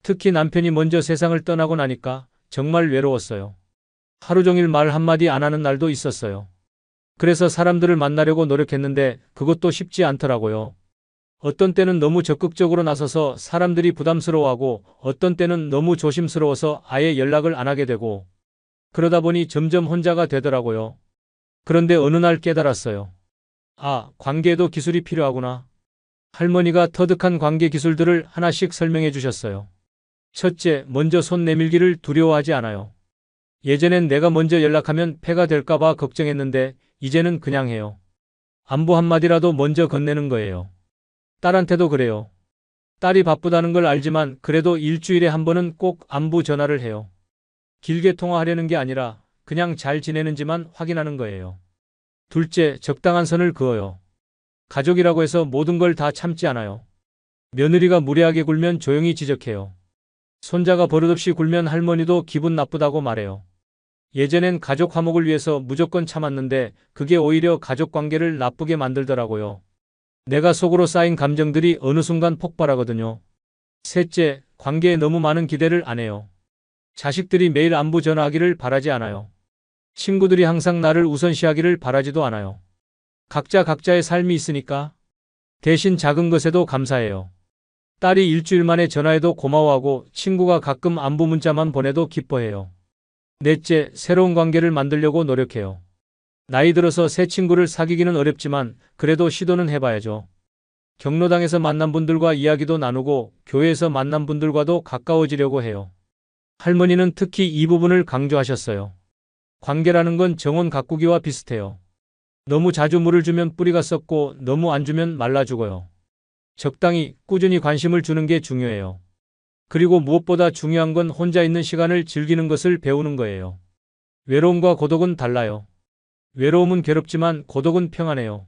특히 남편이 먼저 세상을 떠나고 나니까 정말 외로웠어요. 하루 종일 말 한마디 안 하는 날도 있었어요. 그래서 사람들을 만나려고 노력했는데 그것도 쉽지 않더라고요. 어떤 때는 너무 적극적으로 나서서 사람들이 부담스러워하고 어떤 때는 너무 조심스러워서 아예 연락을 안 하게 되고 그러다 보니 점점 혼자가 되더라고요. 그런데 어느 날 깨달았어요. 관계에도 기술이 필요하구나. 할머니가 터득한 관계 기술들을 하나씩 설명해 주셨어요. 첫째, 먼저 손 내밀기를 두려워하지 않아요. 예전엔 내가 먼저 연락하면 폐가 될까봐 걱정했는데 이제는 그냥 해요. 안부 한마디라도 먼저 건네는 거예요. 딸한테도 그래요. 딸이 바쁘다는 걸 알지만 그래도 일주일에 한 번은 꼭 안부 전화를 해요. 길게 통화하려는 게 아니라 그냥 잘 지내는지만 확인하는 거예요. 둘째, 적당한 선을 그어요. 가족이라고 해서 모든 걸 다 참지 않아요. 며느리가 무례하게 굴면 조용히 지적해요. 손자가 버릇없이 굴면 할머니도 기분 나쁘다고 말해요. 예전엔 가족 화목을 위해서 무조건 참았는데 그게 오히려 가족 관계를 나쁘게 만들더라고요. 내가 속으로 쌓인 감정들이 어느 순간 폭발하거든요. 셋째, 관계에 너무 많은 기대를 안 해요. 자식들이 매일 안부 전화하기를 바라지 않아요. 친구들이 항상 나를 우선시하기를 바라지도 않아요. 각자 각자의 삶이 있으니까 대신 작은 것에도 감사해요. 딸이 일주일 만에 전화해도 고마워하고 친구가 가끔 안부 문자만 보내도 기뻐해요. 넷째, 새로운 관계를 만들려고 노력해요. 나이 들어서 새 친구를 사귀기는 어렵지만 그래도 시도는 해봐야죠. 경로당에서 만난 분들과 이야기도 나누고 교회에서 만난 분들과도 가까워지려고 해요. 할머니는 특히 이 부분을 강조하셨어요. 관계라는 건 정원 가꾸기와 비슷해요. 너무 자주 물을 주면 뿌리가 썩고 너무 안 주면 말라 죽어요. 적당히 꾸준히 관심을 주는 게 중요해요. 그리고 무엇보다 중요한 건 혼자 있는 시간을 즐기는 것을 배우는 거예요. 외로움과 고독은 달라요. 외로움은 괴롭지만 고독은 평안해요.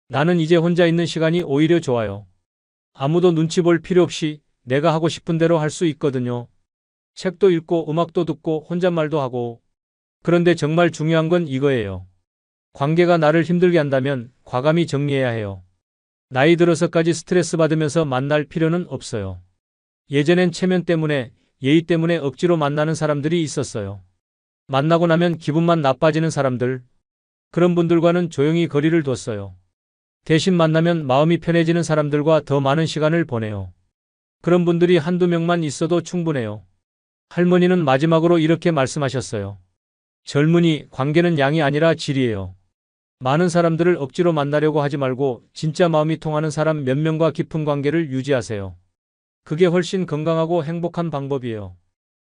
나는 이제 혼자 있는 시간이 오히려 좋아요. 아무도 눈치 볼 필요 없이 내가 하고 싶은 대로 할 수 있거든요. 책도 읽고 음악도 듣고 혼잣말도 하고. 그런데 정말 중요한 건 이거예요. 관계가 나를 힘들게 한다면 과감히 정리해야 해요. 나이 들어서까지 스트레스 받으면서 만날 필요는 없어요. 예전엔 체면 때문에, 예의 때문에 억지로 만나는 사람들이 있었어요. 만나고 나면 기분만 나빠지는 사람들. 그런 분들과는 조용히 거리를 뒀어요. 대신 만나면 마음이 편해지는 사람들과 더 많은 시간을 보내요. 그런 분들이 한두 명만 있어도 충분해요. 할머니는 마지막으로 이렇게 말씀하셨어요. 젊은이, 관계는 양이 아니라 질이에요. 많은 사람들을 억지로 만나려고 하지 말고 진짜 마음이 통하는 사람 몇 명과 깊은 관계를 유지하세요. 그게 훨씬 건강하고 행복한 방법이에요.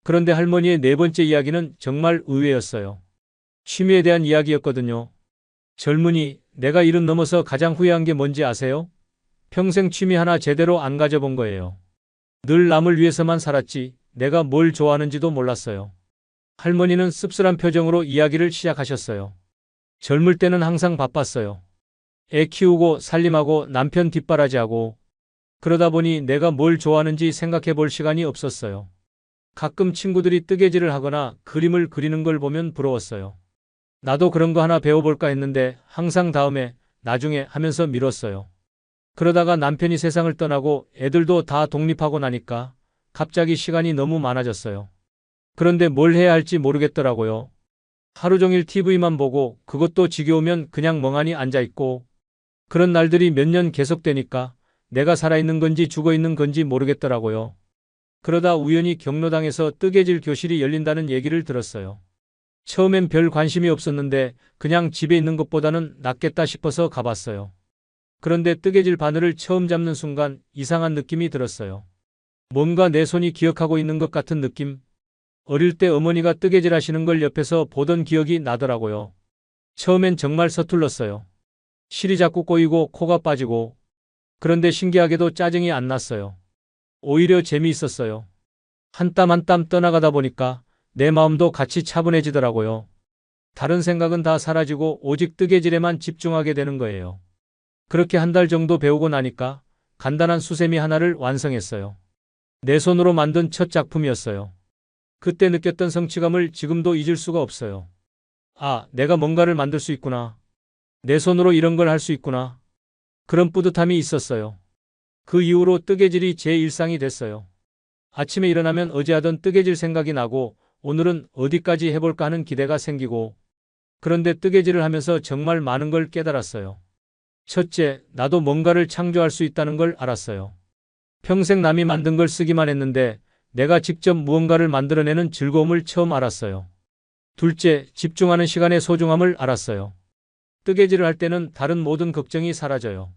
그런데 할머니의 네 번째 이야기는 정말 의외였어요. 취미에 대한 이야기였거든요. 젊은이, 내가 70 넘어서 가장 후회한 게 뭔지 아세요? 평생 취미 하나 제대로 안 가져본 거예요. 늘 남을 위해서만 살았지 내가 뭘 좋아하는지도 몰랐어요. 할머니는 씁쓸한 표정으로 이야기를 시작하셨어요. 젊을 때는 항상 바빴어요. 애 키우고 살림하고 남편 뒷바라지하고 그러다 보니 내가 뭘 좋아하는지 생각해 볼 시간이 없었어요. 가끔 친구들이 뜨개질을 하거나 그림을 그리는 걸 보면 부러웠어요. 나도 그런 거 하나 배워볼까 했는데 항상 다음에, 나중에 하면서 미뤘어요. 그러다가 남편이 세상을 떠나고 애들도 다 독립하고 나니까 갑자기 시간이 너무 많아졌어요. 그런데 뭘 해야 할지 모르겠더라고요. 하루 종일 TV만 보고 그것도 지겨우면 그냥 멍하니 앉아있고 그런 날들이 몇 년 계속되니까 내가 살아있는 건지 죽어있는 건지 모르겠더라고요. 그러다 우연히 경로당에서 뜨개질 교실이 열린다는 얘기를 들었어요. 처음엔 별 관심이 없었는데 그냥 집에 있는 것보다는 낫겠다 싶어서 가봤어요. 그런데 뜨개질 바늘을 처음 잡는 순간 이상한 느낌이 들었어요. 뭔가 내 손이 기억하고 있는 것 같은 느낌? 어릴 때 어머니가 뜨개질 하시는 걸 옆에서 보던 기억이 나더라고요. 처음엔 정말 서툴렀어요. 실이 자꾸 꼬이고 코가 빠지고. 그런데 신기하게도 짜증이 안 났어요. 오히려 재미있었어요. 한 땀 한 땀 떠나가다 보니까 내 마음도 같이 차분해지더라고요. 다른 생각은 다 사라지고 오직 뜨개질에만 집중하게 되는 거예요. 그렇게 한 달 정도 배우고 나니까 간단한 수세미 하나를 완성했어요. 내 손으로 만든 첫 작품이었어요. 그때 느꼈던 성취감을 지금도 잊을 수가 없어요. 아, 내가 뭔가를 만들 수 있구나. 내 손으로 이런 걸 할 수 있구나. 그런 뿌듯함이 있었어요. 그 이후로 뜨개질이 제 일상이 됐어요. 아침에 일어나면 어제 하던 뜨개질 생각이 나고 오늘은 어디까지 해볼까 하는 기대가 생기고 그런데 뜨개질을 하면서 정말 많은 걸 깨달았어요. 첫째, 나도 뭔가를 창조할 수 있다는 걸 알았어요. 평생 남이 만든 걸 쓰기만 했는데 내가 직접 무언가를 만들어내는 즐거움을 처음 알았어요. 둘째, 집중하는 시간의 소중함을 알았어요. 뜨개질을 할 때는 다른 모든 걱정이 사라져요.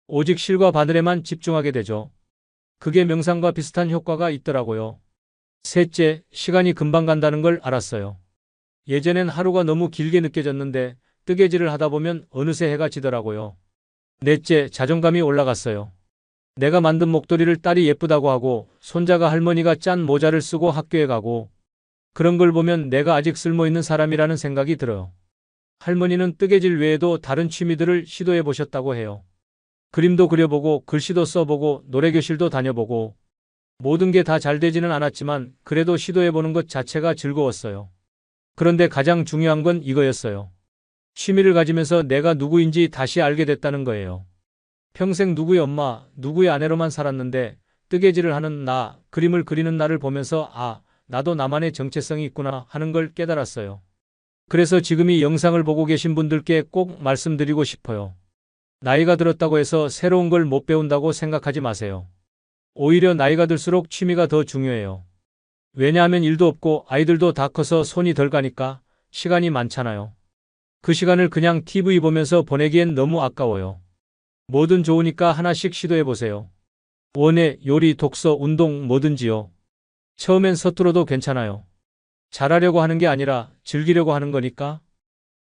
오직 실과 바늘에만 집중하게 되죠. 그게 명상과 비슷한 효과가 있더라고요. 셋째, 시간이 금방 간다는 걸 알았어요. 예전엔 하루가 너무 길게 느껴졌는데 뜨개질을 하다 보면 어느새 해가 지더라고요. 넷째, 자존감이 올라갔어요. 내가 만든 목도리를 딸이 예쁘다고 하고 손자가 할머니가 짠 모자를 쓰고 학교에 가고 그런 걸 보면 내가 아직 쓸모있는 사람이라는 생각이 들어요. 할머니는 뜨개질 외에도 다른 취미들을 시도해 보셨다고 해요. 그림도 그려보고 글씨도 써보고 노래교실도 다녀보고 모든 게 다 잘 되지는 않았지만 그래도 시도해보는 것 자체가 즐거웠어요. 그런데 가장 중요한 건 이거였어요. 취미를 가지면서 내가 누구인지 다시 알게 됐다는 거예요. 평생 누구의 엄마, 누구의 아내로만 살았는데 뜨개질을 하는 나, 그림을 그리는 나를 보면서 아, 나도 나만의 정체성이 있구나 하는 걸 깨달았어요. 그래서 지금 이 영상을 보고 계신 분들께 꼭 말씀드리고 싶어요. 나이가 들었다고 해서 새로운 걸 못 배운다고 생각하지 마세요. 오히려 나이가 들수록 취미가 더 중요해요. 왜냐하면 일도 없고 아이들도 다 커서 손이 덜 가니까 시간이 많잖아요. 그 시간을 그냥 TV 보면서 보내기엔 너무 아까워요. 뭐든 좋으니까 하나씩 시도해보세요. 원예, 요리, 독서, 운동 뭐든지요. 처음엔 서툴어도 괜찮아요. 잘하려고 하는 게 아니라 즐기려고 하는 거니까.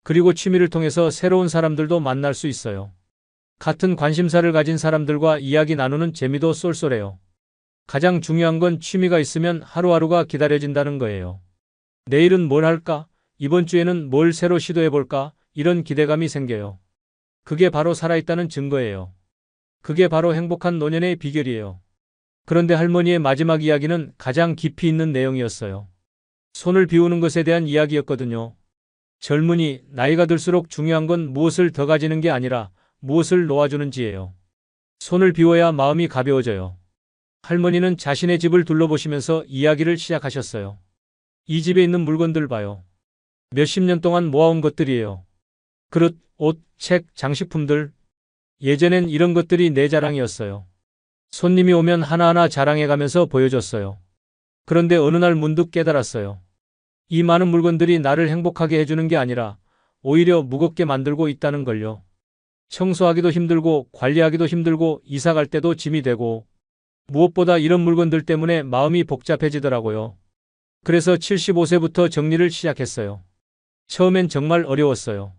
그리고 취미를 통해서 새로운 사람들도 만날 수 있어요. 같은 관심사를 가진 사람들과 이야기 나누는 재미도 쏠쏠해요. 가장 중요한 건 취미가 있으면 하루하루가 기다려진다는 거예요. 내일은 뭘 할까? 이번 주에는 뭘 새로 시도해볼까? 이런 기대감이 생겨요. 그게 바로 살아있다는 증거예요. 그게 바로 행복한 노년의 비결이에요. 그런데 할머니의 마지막 이야기는 가장 깊이 있는 내용이었어요. 손을 비우는 것에 대한 이야기였거든요. 젊은이, 나이가 들수록 중요한 건 무엇을 더 가지는 게 아니라 무엇을 놓아주는지예요. 손을 비워야 마음이 가벼워져요. 할머니는 자신의 집을 둘러보시면서 이야기를 시작하셨어요. 이 집에 있는 물건들 봐요. 몇십 년 동안 모아온 것들이에요. 그릇, 옷, 책, 장식품들. 예전엔 이런 것들이 내 자랑이었어요. 손님이 오면 하나하나 자랑해가면서 보여줬어요. 그런데 어느 날 문득 깨달았어요. 이 많은 물건들이 나를 행복하게 해주는 게 아니라 오히려 무겁게 만들고 있다는 걸요. 청소하기도 힘들고 관리하기도 힘들고 이사 갈 때도 짐이 되고 무엇보다 이런 물건들 때문에 마음이 복잡해지더라고요. 그래서 75세부터 정리를 시작했어요. 처음엔 정말 어려웠어요.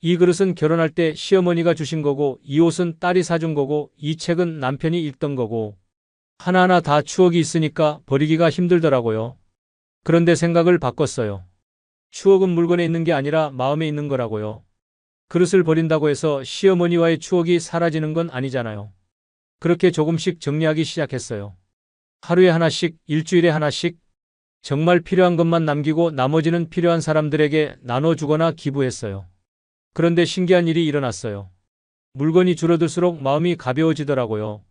이 그릇은 결혼할 때 시어머니가 주신 거고 이 옷은 딸이 사준 거고 이 책은 남편이 읽던 거고 하나하나 다 추억이 있으니까 버리기가 힘들더라고요. 그런데 생각을 바꿨어요. 추억은 물건에 있는 게 아니라 마음에 있는 거라고요. 그릇을 버린다고 해서 시어머니와의 추억이 사라지는 건 아니잖아요. 그렇게 조금씩 정리하기 시작했어요. 하루에 하나씩, 일주일에 하나씩, 정말 필요한 것만 남기고 나머지는 필요한 사람들에게 나눠주거나 기부했어요. 그런데 신기한 일이 일어났어요. 물건이 줄어들수록 마음이 가벼워지더라고요.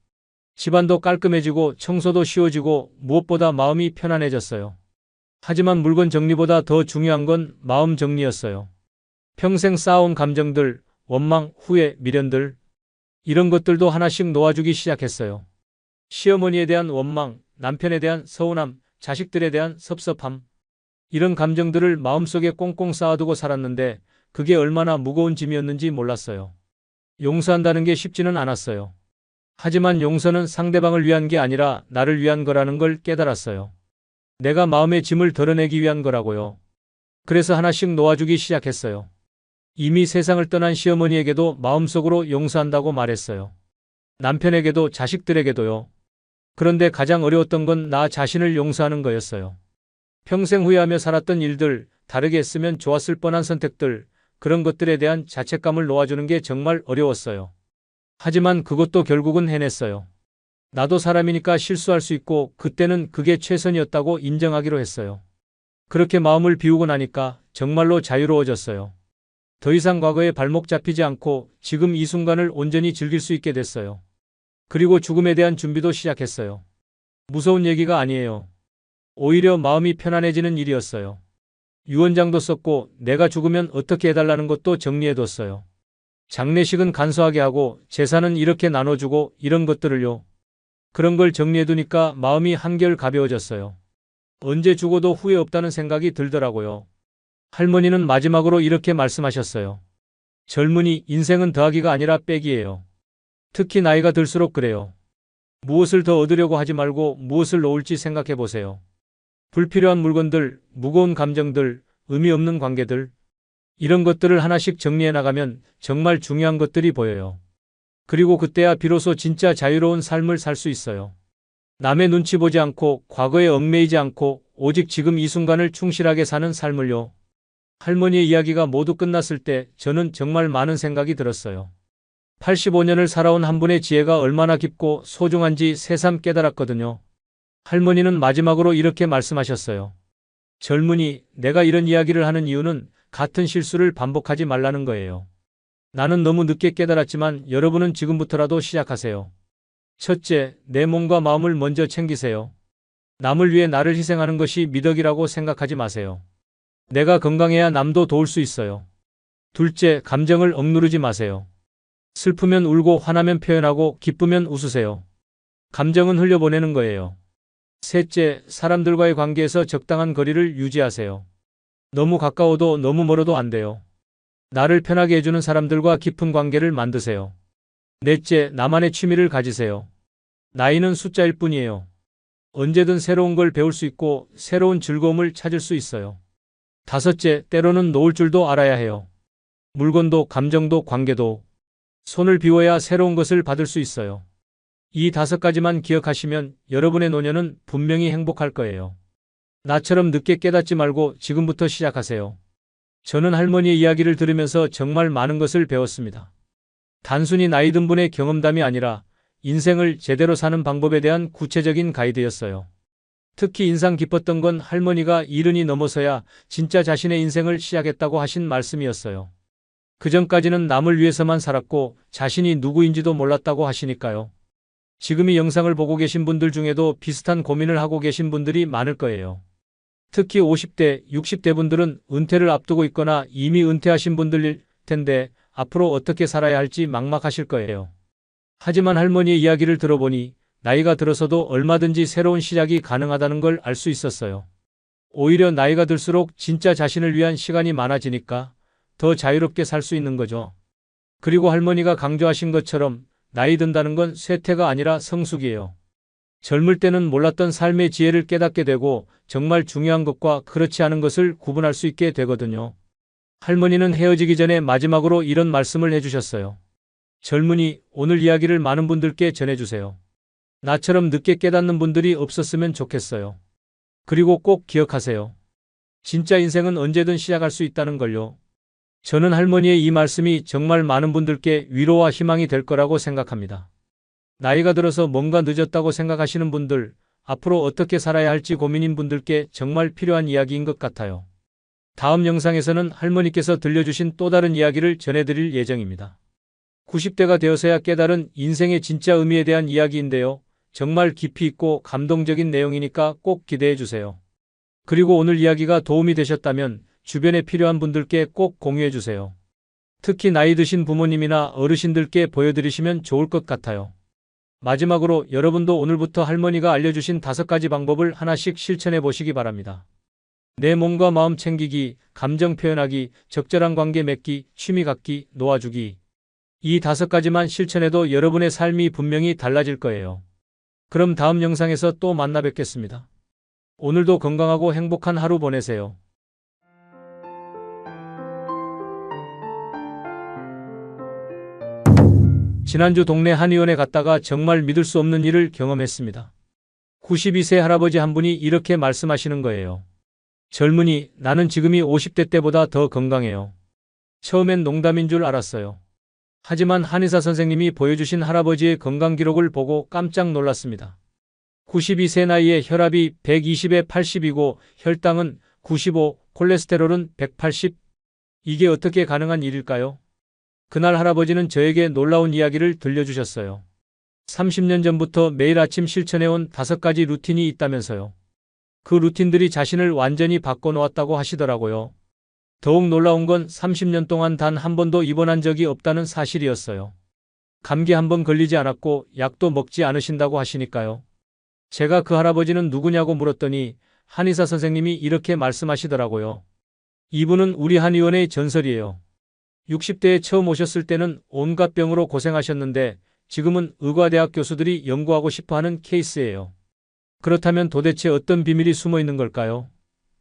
집안도 깔끔해지고 청소도 쉬워지고 무엇보다 마음이 편안해졌어요. 하지만 물건 정리보다 더 중요한 건 마음 정리였어요. 평생 쌓아온 감정들, 원망, 후회, 미련들, 이런 것들도 하나씩 놓아주기 시작했어요. 시어머니에 대한 원망, 남편에 대한 서운함, 자식들에 대한 섭섭함. 이런 감정들을 마음속에 꽁꽁 쌓아두고 살았는데 그게 얼마나 무거운 짐이었는지 몰랐어요. 용서한다는 게 쉽지는 않았어요. 하지만 용서는 상대방을 위한 게 아니라 나를 위한 거라는 걸 깨달았어요. 내가 마음의 짐을 덜어내기 위한 거라고요. 그래서 하나씩 놓아주기 시작했어요. 이미 세상을 떠난 시어머니에게도 마음속으로 용서한다고 말했어요. 남편에게도 자식들에게도요. 그런데 가장 어려웠던 건 나 자신을 용서하는 거였어요. 평생 후회하며 살았던 일들, 다르게 했으면 좋았을 뻔한 선택들, 그런 것들에 대한 자책감을 놓아주는 게 정말 어려웠어요. 하지만 그것도 결국은 해냈어요. 나도 사람이니까 실수할 수 있고 그때는 그게 최선이었다고 인정하기로 했어요. 그렇게 마음을 비우고 나니까 정말로 자유로워졌어요. 더 이상 과거에 발목 잡히지 않고 지금 이 순간을 온전히 즐길 수 있게 됐어요. 그리고 죽음에 대한 준비도 시작했어요. 무서운 얘기가 아니에요. 오히려 마음이 편안해지는 일이었어요. 유언장도 썼고 내가 죽으면 어떻게 해달라는 것도 정리해뒀어요. 장례식은 간소하게 하고 재산은 이렇게 나눠주고 이런 것들을요. 그런 걸 정리해두니까 마음이 한결 가벼워졌어요. 언제 죽어도 후회 없다는 생각이 들더라고요. 할머니는 마지막으로 이렇게 말씀하셨어요. 젊은이, 인생은 더하기가 아니라 빼기예요. 특히 나이가 들수록 그래요. 무엇을 더 얻으려고 하지 말고 무엇을 놓을지 생각해 보세요. 불필요한 물건들, 무거운 감정들, 의미 없는 관계들, 이런 것들을 하나씩 정리해 나가면 정말 중요한 것들이 보여요. 그리고 그때야 비로소 진짜 자유로운 삶을 살 수 있어요. 남의 눈치 보지 않고 과거에 얽매이지 않고 오직 지금 이 순간을 충실하게 사는 삶을요. 할머니의 이야기가 모두 끝났을 때 저는 정말 많은 생각이 들었어요. 85년을 살아온 한 분의 지혜가 얼마나 깊고 소중한지 새삼 깨달았거든요. 할머니는 마지막으로 이렇게 말씀하셨어요. 젊은이, 내가 이런 이야기를 하는 이유는 같은 실수를 반복하지 말라는 거예요. 나는 너무 늦게 깨달았지만 여러분은 지금부터라도 시작하세요. 첫째, 내 몸과 마음을 먼저 챙기세요. 남을 위해 나를 희생하는 것이 미덕이라고 생각하지 마세요. 내가 건강해야 남도 도울 수 있어요. 둘째, 감정을 억누르지 마세요. 슬프면 울고 화나면 표현하고 기쁘면 웃으세요. 감정은 흘려보내는 거예요. 셋째, 사람들과의 관계에서 적당한 거리를 유지하세요. 너무 가까워도 너무 멀어도 안 돼요. 나를 편하게 해주는 사람들과 깊은 관계를 만드세요. 넷째, 나만의 취미를 가지세요. 나이는 숫자일 뿐이에요. 언제든 새로운 걸 배울 수 있고 새로운 즐거움을 찾을 수 있어요. 다섯째, 때로는 놓을 줄도 알아야 해요. 물건도 감정도 관계도 손을 비워야 새로운 것을 받을 수 있어요. 이 5가지만 기억하시면 여러분의 노년은 분명히 행복할 거예요. 나처럼 늦게 깨닫지 말고 지금부터 시작하세요. 저는 할머니의 이야기를 들으면서 정말 많은 것을 배웠습니다. 단순히 나이 든 분의 경험담이 아니라 인생을 제대로 사는 방법에 대한 구체적인 가이드였어요. 특히 인상 깊었던 건 할머니가 70이 넘어서야 진짜 자신의 인생을 시작했다고 하신 말씀이었어요. 그전까지는 남을 위해서만 살았고 자신이 누구인지도 몰랐다고 하시니까요. 지금 이 영상을 보고 계신 분들 중에도 비슷한 고민을 하고 계신 분들이 많을 거예요. 특히 50대, 60대 분들은 은퇴를 앞두고 있거나 이미 은퇴하신 분들일 텐데 앞으로 어떻게 살아야 할지 막막하실 거예요. 하지만 할머니의 이야기를 들어보니 나이가 들어서도 얼마든지 새로운 시작이 가능하다는 걸 알 수 있었어요. 오히려 나이가 들수록 진짜 자신을 위한 시간이 많아지니까 더 자유롭게 살 수 있는 거죠. 그리고 할머니가 강조하신 것처럼 나이 든다는 건 쇠퇴가 아니라 성숙이에요. 젊을 때는 몰랐던 삶의 지혜를 깨닫게 되고 정말 중요한 것과 그렇지 않은 것을 구분할 수 있게 되거든요. 할머니는 헤어지기 전에 마지막으로 이런 말씀을 해주셨어요. 젊은이, 오늘 이야기를 많은 분들께 전해주세요. 나처럼 늦게 깨닫는 분들이 없었으면 좋겠어요. 그리고 꼭 기억하세요. 진짜 인생은 언제든 시작할 수 있다는 걸요. 저는 할머니의 이 말씀이 정말 많은 분들께 위로와 희망이 될 거라고 생각합니다. 나이가 들어서 뭔가 늦었다고 생각하시는 분들, 앞으로 어떻게 살아야 할지 고민인 분들께 정말 필요한 이야기인 것 같아요. 다음 영상에서는 할머니께서 들려주신 또 다른 이야기를 전해드릴 예정입니다. 90대가 되어서야 깨달은 인생의 진짜 의미에 대한 이야기인데요. 정말 깊이 있고 감동적인 내용이니까 꼭 기대해 주세요. 그리고 오늘 이야기가 도움이 되셨다면 주변에 필요한 분들께 꼭 공유해 주세요. 특히 나이 드신 부모님이나 어르신들께 보여드리시면 좋을 것 같아요. 마지막으로 여러분도 오늘부터 할머니가 알려주신 5가지 방법을 하나씩 실천해 보시기 바랍니다. 내 몸과 마음 챙기기, 감정 표현하기, 적절한 관계 맺기, 취미 갖기, 놓아주기. 이 5가지만 실천해도 여러분의 삶이 분명히 달라질 거예요. 그럼 다음 영상에서 또 만나 뵙겠습니다. 오늘도 건강하고 행복한 하루 보내세요. 지난주 동네 한의원에 갔다가 정말 믿을 수 없는 일을 경험했습니다. 92세 할아버지 한 분이 이렇게 말씀하시는 거예요. 젊은이, 나는 지금이 50대 때보다 더 건강해요. 처음엔 농담인 줄 알았어요. 하지만 한의사 선생님이 보여주신 할아버지의 건강 기록을 보고 깜짝 놀랐습니다. 92세 나이에 혈압이 120에 80이고 혈당은 95, 콜레스테롤은 180. 이게 어떻게 가능한 일일까요? 그날 할아버지는 저에게 놀라운 이야기를 들려주셨어요. 30년 전부터 매일 아침 실천해온 5가지 루틴이 있다면서요. 그 루틴들이 자신을 완전히 바꿔놓았다고 하시더라고요. 더욱 놀라운 건 30년 동안 단 한 번도 입원한 적이 없다는 사실이었어요. 감기 한 번 걸리지 않았고 약도 먹지 않으신다고 하시니까요. 제가 그 할아버지는 누구냐고 물었더니 한의사 선생님이 이렇게 말씀하시더라고요. 이분은 우리 한의원의 전설이에요. 60대에 처음 오셨을 때는 온갖 병으로 고생하셨는데 지금은 의과대학 교수들이 연구하고 싶어하는 케이스예요. 그렇다면 도대체 어떤 비밀이 숨어 있는 걸까요?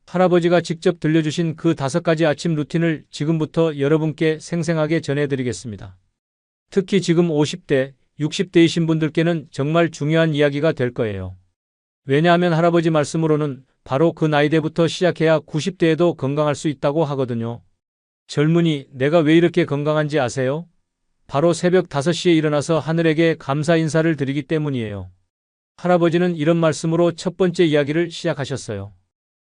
할아버지가 직접 들려주신 그 5가지 아침 루틴을 지금부터 여러분께 생생하게 전해드리겠습니다. 특히 지금 50대, 60대이신 분들께는 정말 중요한 이야기가 될 거예요. 왜냐하면 할아버지 말씀으로는 바로 그 나이대부터 시작해야 90대에도 건강할 수 있다고 하거든요. 젊은이, 내가 왜 이렇게 건강한지 아세요? 바로 새벽 5시에 일어나서 하늘에게 감사 인사를 드리기 때문이에요. 할아버지는 이런 말씀으로 첫 번째 이야기를 시작하셨어요.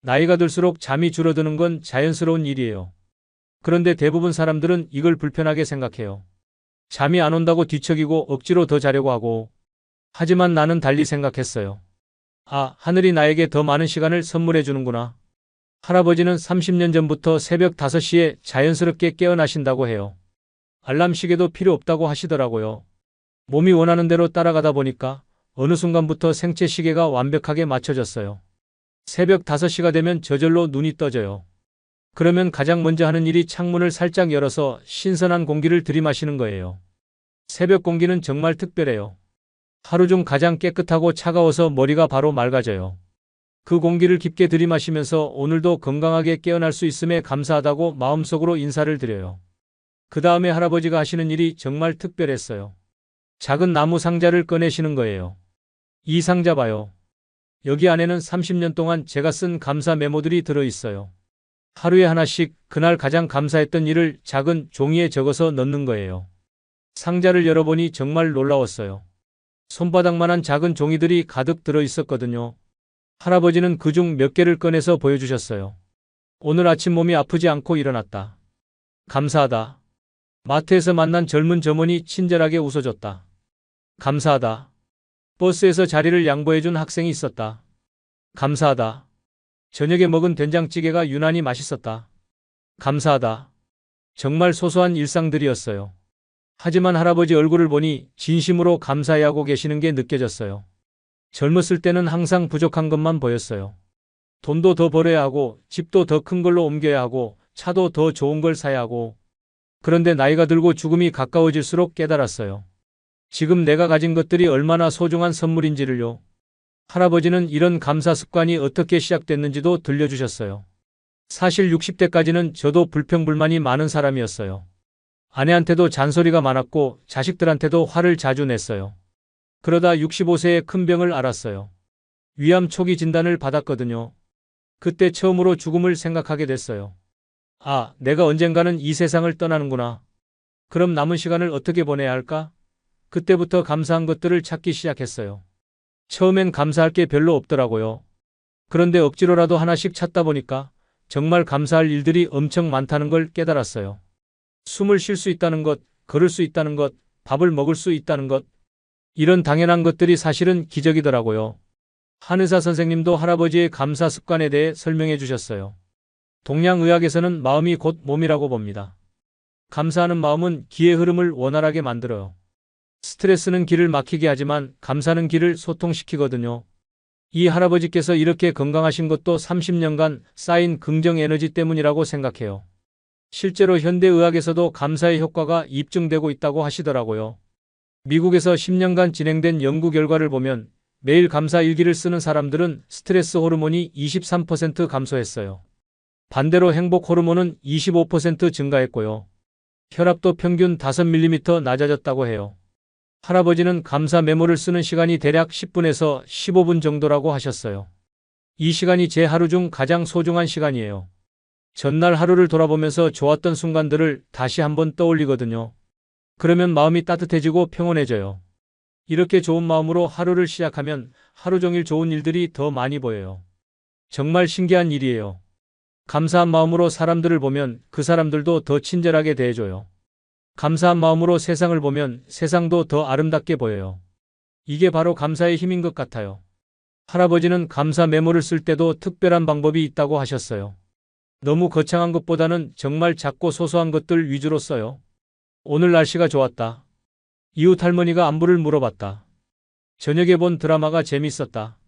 나이가 들수록 잠이 줄어드는 건 자연스러운 일이에요. 그런데 대부분 사람들은 이걸 불편하게 생각해요. 잠이 안 온다고 뒤척이고 억지로 더 자려고 하고. 하지만 나는 달리 생각했어요. 아, 하늘이 나에게 더 많은 시간을 선물해 주는구나. 할아버지는 30년 전부터 새벽 5시에 자연스럽게 깨어나신다고 해요. 알람 시계도 필요 없다고 하시더라고요. 몸이 원하는 대로 따라가다 보니까 어느 순간부터 생체 시계가 완벽하게 맞춰졌어요. 새벽 5시가 되면 저절로 눈이 떠져요. 그러면 가장 먼저 하는 일이 창문을 살짝 열어서 신선한 공기를 들이마시는 거예요. 새벽 공기는 정말 특별해요. 하루 중 가장 깨끗하고 차가워서 머리가 바로 맑아져요. 그 공기를 깊게 들이마시면서 오늘도 건강하게 깨어날 수 있음에 감사하다고 마음속으로 인사를 드려요. 그 다음에 할아버지가 하시는 일이 정말 특별했어요. 작은 나무 상자를 꺼내시는 거예요. 이 상자 봐요. 여기 안에는 30년 동안 제가 쓴 감사 메모들이 들어있어요. 하루에 하나씩 그날 가장 감사했던 일을 작은 종이에 적어서 넣는 거예요. 상자를 열어보니 정말 놀라웠어요. 손바닥만한 작은 종이들이 가득 들어있었거든요. 할아버지는 그중 몇 개를 꺼내서 보여주셨어요. 오늘 아침 몸이 아프지 않고 일어났다. 감사하다. 마트에서 만난 젊은 점원이 친절하게 웃어줬다. 감사하다. 버스에서 자리를 양보해준 학생이 있었다. 감사하다. 저녁에 먹은 된장찌개가 유난히 맛있었다. 감사하다. 정말 소소한 일상들이었어요. 하지만 할아버지 얼굴을 보니 진심으로 감사해하고 계시는 게 느껴졌어요. 젊었을 때는 항상 부족한 것만 보였어요. 돈도 더 벌어야 하고, 집도 더 큰 걸로 옮겨야 하고, 차도 더 좋은 걸 사야 하고. 그런데 나이가 들고 죽음이 가까워질수록 깨달았어요. 지금 내가 가진 것들이 얼마나 소중한 선물인지를요. 할아버지는 이런 감사 습관이 어떻게 시작됐는지도 들려주셨어요. 사실 60대까지는 저도 불평불만이 많은 사람이었어요. 아내한테도 잔소리가 많았고 자식들한테도 화를 자주 냈어요. 그러다 65세에 큰 병을 앓았어요. 위암 초기 진단을 받았거든요. 그때 처음으로 죽음을 생각하게 됐어요. 아, 내가 언젠가는 이 세상을 떠나는구나. 그럼 남은 시간을 어떻게 보내야 할까? 그때부터 감사한 것들을 찾기 시작했어요. 처음엔 감사할 게 별로 없더라고요. 그런데 억지로라도 하나씩 찾다 보니까 정말 감사할 일들이 엄청 많다는 걸 깨달았어요. 숨을 쉴 수 있다는 것, 걸을 수 있다는 것, 밥을 먹을 수 있다는 것. 이런 당연한 것들이 사실은 기적이더라고요. 한의사 선생님도 할아버지의 감사 습관에 대해 설명해 주셨어요. 동양의학에서는 마음이 곧 몸이라고 봅니다. 감사하는 마음은 기의 흐름을 원활하게 만들어요. 스트레스는 길을 막히게 하지만 감사는 길을 소통시키거든요. 이 할아버지께서 이렇게 건강하신 것도 30년간 쌓인 긍정 에너지 때문이라고 생각해요. 실제로 현대의학에서도 감사의 효과가 입증되고 있다고 하시더라고요. 미국에서 10년간 진행된 연구 결과를 보면 매일 감사 일기를 쓰는 사람들은 스트레스 호르몬이 23% 감소했어요. 반대로 행복 호르몬은 25% 증가했고요. 혈압도 평균 5mm 낮아졌다고 해요. 할아버지는 감사 메모를 쓰는 시간이 대략 10분에서 15분 정도라고 하셨어요. 이 시간이 제 하루 중 가장 소중한 시간이에요. 전날 하루를 돌아보면서 좋았던 순간들을 다시 한번 떠올리거든요. 그러면 마음이 따뜻해지고 평온해져요. 이렇게 좋은 마음으로 하루를 시작하면 하루 종일 좋은 일들이 더 많이 보여요. 정말 신기한 일이에요. 감사한 마음으로 사람들을 보면 그 사람들도 더 친절하게 대해줘요. 감사한 마음으로 세상을 보면 세상도 더 아름답게 보여요. 이게 바로 감사의 힘인 것 같아요. 할아버지는 감사 메모를 쓸 때도 특별한 방법이 있다고 하셨어요. 너무 거창한 것보다는 정말 작고 소소한 것들 위주로 써요. 오늘 날씨가 좋았다. 이웃 할머니가 안부를 물어봤다. 저녁에 본 드라마가 재밌었다.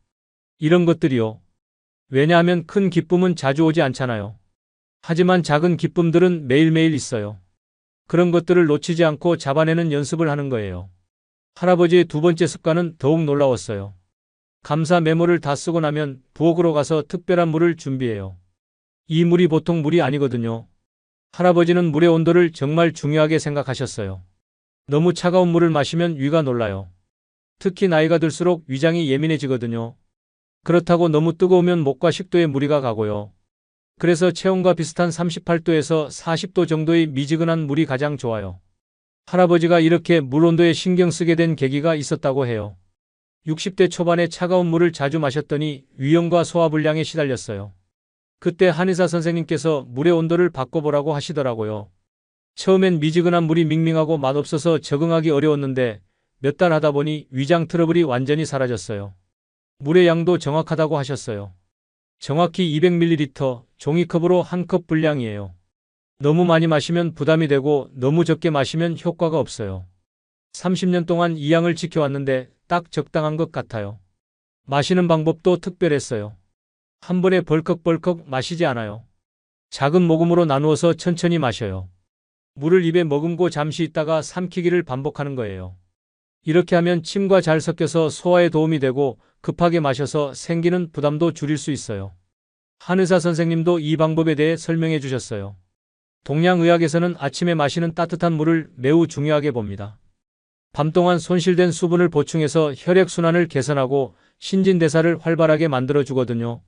이런 것들이요. 왜냐하면 큰 기쁨은 자주 오지 않잖아요. 하지만 작은 기쁨들은 매일매일 있어요. 그런 것들을 놓치지 않고 잡아내는 연습을 하는 거예요. 할아버지의 두 번째 습관은 더욱 놀라웠어요. 감사 메모를 다 쓰고 나면 부엌으로 가서 특별한 물을 준비해요. 이 물이 보통 물이 아니거든요. 할아버지는 물의 온도를 정말 중요하게 생각하셨어요. 너무 차가운 물을 마시면 위가 놀라요. 특히 나이가 들수록 위장이 예민해지거든요. 그렇다고 너무 뜨거우면 목과 식도에 무리가 가고요. 그래서 체온과 비슷한 38도에서 40도 정도의 미지근한 물이 가장 좋아요. 할아버지가 이렇게 물 온도에 신경 쓰게 된 계기가 있었다고 해요. 60대 초반에 차가운 물을 자주 마셨더니 위염과 소화불량에 시달렸어요. 그때 한의사 선생님께서 물의 온도를 바꿔보라고 하시더라고요. 처음엔 미지근한 물이 밍밍하고 맛없어서 적응하기 어려웠는데 몇 달 하다 보니 위장 트러블이 완전히 사라졌어요. 물의 양도 정확하다고 하셨어요. 정확히 200ml, 종이컵으로 한 컵 분량이에요. 너무 많이 마시면 부담이 되고 너무 적게 마시면 효과가 없어요. 30년 동안 이 양을 지켜왔는데 딱 적당한 것 같아요. 마시는 방법도 특별했어요. 한 번에 벌컥벌컥 마시지 않아요. 작은 모금으로 나누어서 천천히 마셔요. 물을 입에 머금고 잠시 있다가 삼키기를 반복하는 거예요. 이렇게 하면 침과 잘 섞여서 소화에 도움이 되고 급하게 마셔서 생기는 부담도 줄일 수 있어요. 한의사 선생님도 이 방법에 대해 설명해 주셨어요. 동양의학에서는 아침에 마시는 따뜻한 물을 매우 중요하게 봅니다. 밤 동안 손실된 수분을 보충해서 혈액순환을 개선하고 신진대사를 활발하게 만들어주거든요.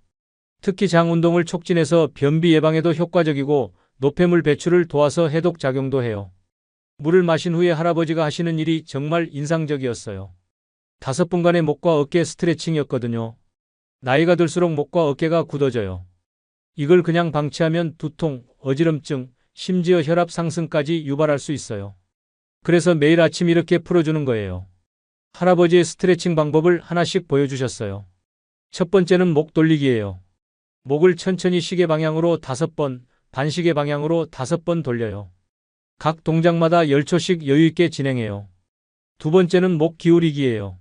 특히 장 운동을 촉진해서 변비 예방에도 효과적이고 노폐물 배출을 도와서 해독 작용도 해요. 물을 마신 후에 할아버지가 하시는 일이 정말 인상적이었어요. 5분간의 목과 어깨 스트레칭이었거든요. 나이가 들수록 목과 어깨가 굳어져요. 이걸 그냥 방치하면 두통, 어지럼증, 심지어 혈압 상승까지 유발할 수 있어요. 그래서 매일 아침 이렇게 풀어주는 거예요. 할아버지의 스트레칭 방법을 하나씩 보여주셨어요. 첫 번째는 목 돌리기예요. 목을 천천히 시계 방향으로 5번, 반시계 방향으로 5번 돌려요. 각 동작마다 10초씩 여유있게 진행해요. 두 번째는 목 기울이기예요.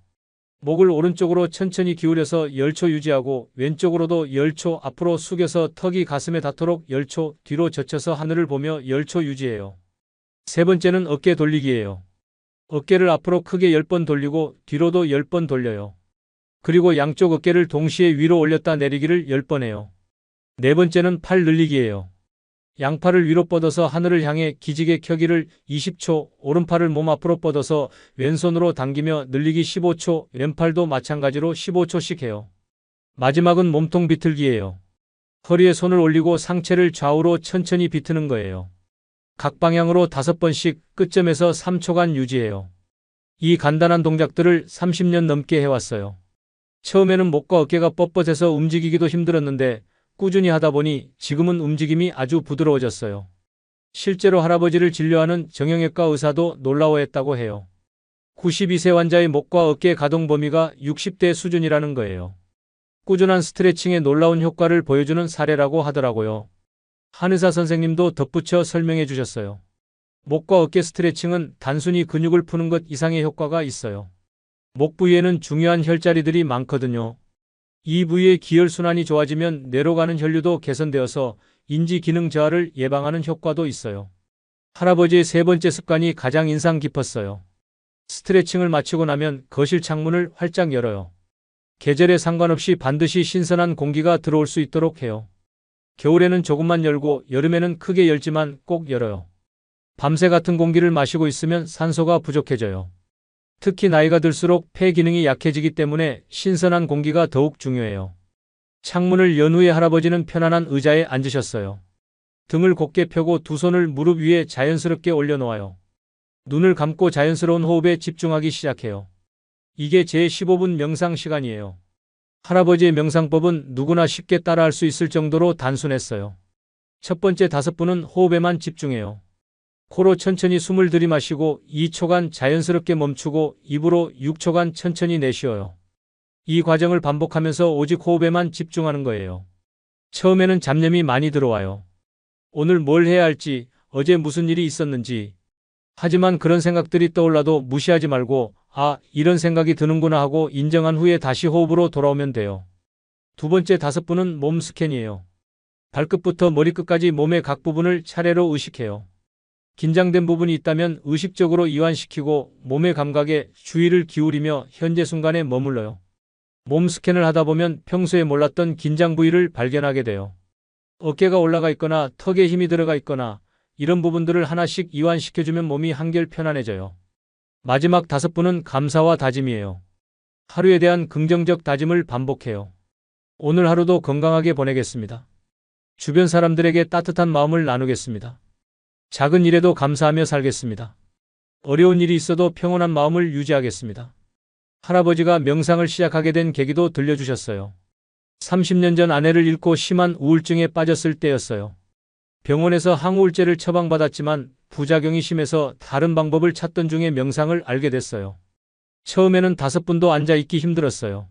목을 오른쪽으로 천천히 기울여서 10초 유지하고 왼쪽으로도 10초 앞으로 숙여서 턱이 가슴에 닿도록 10초 뒤로 젖혀서 하늘을 보며 10초 유지해요. 세 번째는 어깨 돌리기예요. 어깨를 앞으로 크게 10번 돌리고 뒤로도 10번 돌려요. 그리고 양쪽 어깨를 동시에 위로 올렸다 내리기를 10번 해요. 네 번째는 팔 늘리기예요. 양팔을 위로 뻗어서 하늘을 향해 기지개 켜기를 20초, 오른팔을 몸 앞으로 뻗어서 왼손으로 당기며 늘리기 15초, 왼팔도 마찬가지로 15초씩 해요. 마지막은 몸통 비틀기예요. 허리에 손을 올리고 상체를 좌우로 천천히 비트는 거예요. 각 방향으로 5번씩 끝점에서 3초간 유지해요. 이 간단한 동작들을 30년 넘게 해왔어요. 처음에는 목과 어깨가 뻣뻣해서 움직이기도 힘들었는데 꾸준히 하다 보니 지금은 움직임이 아주 부드러워졌어요. 실제로 할아버지를 진료하는 정형외과 의사도 놀라워했다고 해요. 92세 환자의 목과 어깨 가동 범위가 60대 수준이라는 거예요. 꾸준한 스트레칭에 놀라운 효과를 보여주는 사례라고 하더라고요. 한의사 선생님도 덧붙여 설명해 주셨어요. 목과 어깨 스트레칭은 단순히 근육을 푸는 것 이상의 효과가 있어요. 목 부위에는 중요한 혈자리들이 많거든요. 이 부위의 기혈순환이 좋아지면 뇌로 가는 혈류도 개선되어서 인지 기능 저하를 예방하는 효과도 있어요. 할아버지의 세 번째 습관이 가장 인상 깊었어요. 스트레칭을 마치고 나면 거실 창문을 활짝 열어요. 계절에 상관없이 반드시 신선한 공기가 들어올 수 있도록 해요. 겨울에는 조금만 열고 여름에는 크게 열지만 꼭 열어요. 밤새 같은 공기를 마시고 있으면 산소가 부족해져요. 특히 나이가 들수록 폐 기능이 약해지기 때문에 신선한 공기가 더욱 중요해요. 창문을 연 후에 할아버지는 편안한 의자에 앉으셨어요. 등을 곧게 펴고 두 손을 무릎 위에 자연스럽게 올려놓아요. 눈을 감고 자연스러운 호흡에 집중하기 시작해요. 이게 제 15분 명상 시간이에요. 할아버지의 명상법은 누구나 쉽게 따라할 수 있을 정도로 단순했어요. 첫 번째 5분은 호흡에만 집중해요. 코로 천천히 숨을 들이마시고 2초간 자연스럽게 멈추고 입으로 6초간 천천히 내쉬어요. 이 과정을 반복하면서 오직 호흡에만 집중하는 거예요. 처음에는 잡념이 많이 들어와요. 오늘 뭘 해야 할지, 어제 무슨 일이 있었는지. 하지만 그런 생각들이 떠올라도 무시하지 말고 아, 이런 생각이 드는구나 하고 인정한 후에 다시 호흡으로 돌아오면 돼요. 두 번째 5분은 몸 스캔이에요. 발끝부터 머리끝까지 몸의 각 부분을 차례로 의식해요. 긴장된 부분이 있다면 의식적으로 이완시키고 몸의 감각에 주의를 기울이며 현재 순간에 머물러요. 몸 스캔을 하다 보면 평소에 몰랐던 긴장 부위를 발견하게 돼요. 어깨가 올라가 있거나 턱에 힘이 들어가 있거나 이런 부분들을 하나씩 이완시켜주면 몸이 한결 편안해져요. 마지막 5분은 감사와 다짐이에요. 하루에 대한 긍정적 다짐을 반복해요. 오늘 하루도 건강하게 보내겠습니다. 주변 사람들에게 따뜻한 마음을 나누겠습니다. 작은 일에도 감사하며 살겠습니다. 어려운 일이 있어도 평온한 마음을 유지하겠습니다. 할아버지가 명상을 시작하게 된 계기도 들려주셨어요. 30년 전 아내를 잃고 심한 우울증에 빠졌을 때였어요. 병원에서 항우울제를 처방받았지만 부작용이 심해서 다른 방법을 찾던 중에 명상을 알게 됐어요. 처음에는 5분도 앉아있기 힘들었어요.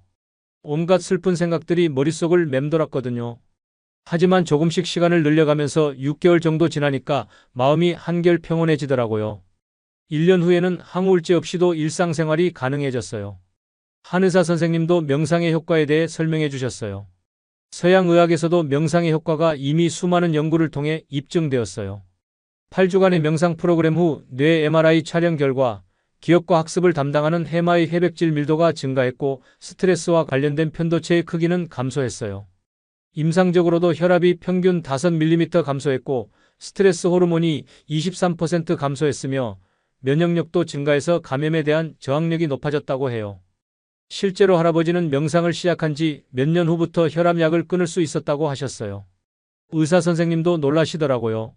온갖 슬픈 생각들이 머릿속을 맴돌았거든요. 하지만 조금씩 시간을 늘려가면서 6개월 정도 지나니까 마음이 한결 평온해지더라고요. 1년 후에는 항우울제 없이도 일상생활이 가능해졌어요. 한의사 선생님도 명상의 효과에 대해 설명해 주셨어요. 서양 의학에서도 명상의 효과가 이미 수많은 연구를 통해 입증되었어요. 8주간의 명상 프로그램 후 뇌 MRI 촬영 결과 기억과 학습을 담당하는 해마의 회백질 밀도가 증가했고 스트레스와 관련된 편도체의 크기는 감소했어요. 임상적으로도 혈압이 평균 5mm 감소했고 스트레스 호르몬이 23% 감소했으며 면역력도 증가해서 감염에 대한 저항력이 높아졌다고 해요. 실제로 할아버지는 명상을 시작한 지 몇 년 후부터 혈압약을 끊을 수 있었다고 하셨어요. 의사 선생님도 놀라시더라고요.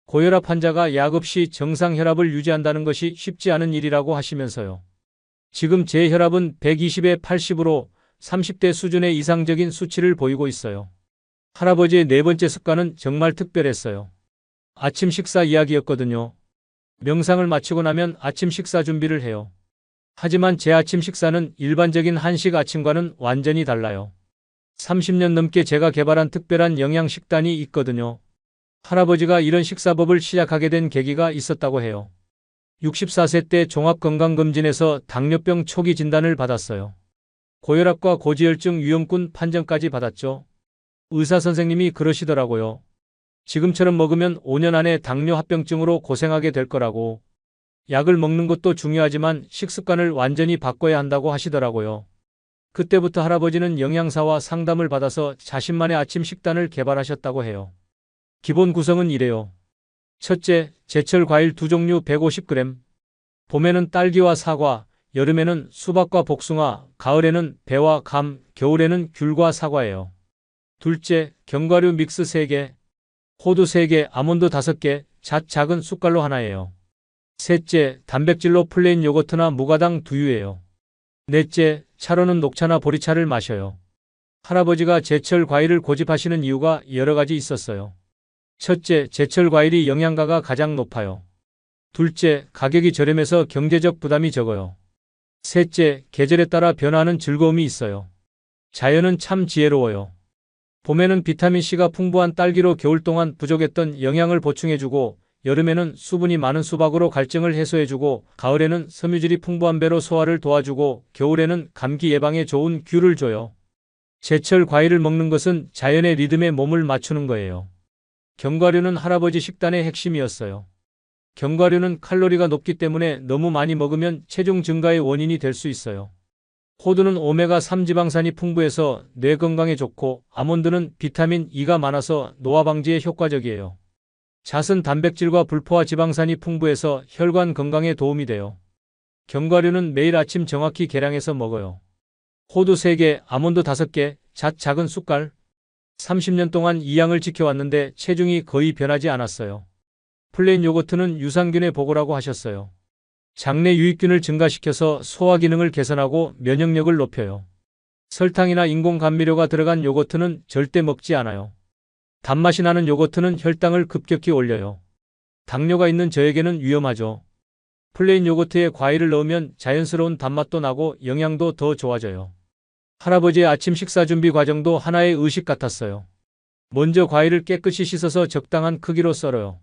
고혈압 환자가 약 없이 정상 혈압을 유지한다는 것이 쉽지 않은 일이라고 하시면서요. 지금 제 혈압은 120에 80으로 30대 수준의 이상적인 수치를 보이고 있어요. 할아버지의 네 번째 습관은 정말 특별했어요. 아침 식사 이야기였거든요. 명상을 마치고 나면 아침 식사 준비를 해요. 하지만 제 아침 식사는 일반적인 한식 아침과는 완전히 달라요. 30년 넘게 제가 개발한 특별한 영양식단이 있거든요. 할아버지가 이런 식사법을 시작하게 된 계기가 있었다고 해요. 64세 때 종합건강검진에서 당뇨병 초기 진단을 받았어요. 고혈압과 고지혈증 위험군 판정까지 받았죠. 의사 선생님이 그러시더라고요. 지금처럼 먹으면 5년 안에 당뇨 합병증으로 고생하게 될 거라고. 약을 먹는 것도 중요하지만 식습관을 완전히 바꿔야 한다고 하시더라고요. 그때부터 할아버지는 영양사와 상담을 받아서 자신만의 아침 식단을 개발하셨다고 해요. 기본 구성은 이래요. 첫째, 제철 과일 2종류 150g. 봄에는 딸기와 사과, 여름에는 수박과 복숭아, 가을에는 배와 감, 겨울에는 귤과 사과예요. 둘째, 견과류 믹스 3개, 호두 3개, 아몬드 5개, 잣 작은 숟갈로 하나예요. 셋째, 단백질로 플레인 요거트나 무가당 두유예요. 넷째, 차로는 녹차나 보리차를 마셔요. 할아버지가 제철 과일을 고집하시는 이유가 여러 가지 있었어요. 첫째, 제철 과일이 영양가가 가장 높아요. 둘째, 가격이 저렴해서 경제적 부담이 적어요. 셋째, 계절에 따라 변화하는 즐거움이 있어요. 자연은 참 지혜로워요. 봄에는 비타민C가 풍부한 딸기로 겨울 동안 부족했던 영양을 보충해주고 여름에는 수분이 많은 수박으로 갈증을 해소해주고 가을에는 섬유질이 풍부한 배로 소화를 도와주고 겨울에는 감기 예방에 좋은 귤을 줘요. 제철 과일을 먹는 것은 자연의 리듬에 몸을 맞추는 거예요. 견과류는 할아버지 식단의 핵심이었어요. 견과류는 칼로리가 높기 때문에 너무 많이 먹으면 체중 증가의 원인이 될 수 있어요. 호두는 오메가3 지방산이 풍부해서 뇌 건강에 좋고 아몬드는 비타민 E가 많아서 노화 방지에 효과적이에요. 잣은 단백질과 불포화 지방산이 풍부해서 혈관 건강에 도움이 돼요. 견과류는 매일 아침 정확히 계량해서 먹어요. 호두 3개, 아몬드 5개, 잣 작은 숟갈. 30년 동안 이 양을 지켜왔는데 체중이 거의 변하지 않았어요. 플레인 요거트는 유산균의 보고라고 하셨어요. 장내 유익균을 증가시켜서 소화 기능을 개선하고 면역력을 높여요. 설탕이나 인공 감미료가 들어간 요거트는 절대 먹지 않아요. 단맛이 나는 요거트는 혈당을 급격히 올려요. 당뇨가 있는 저에게는 위험하죠. 플레인 요거트에 과일을 넣으면 자연스러운 단맛도 나고 영양도 더 좋아져요. 할아버지의 아침 식사 준비 과정도 하나의 의식 같았어요. 먼저 과일을 깨끗이 씻어서 적당한 크기로 썰어요.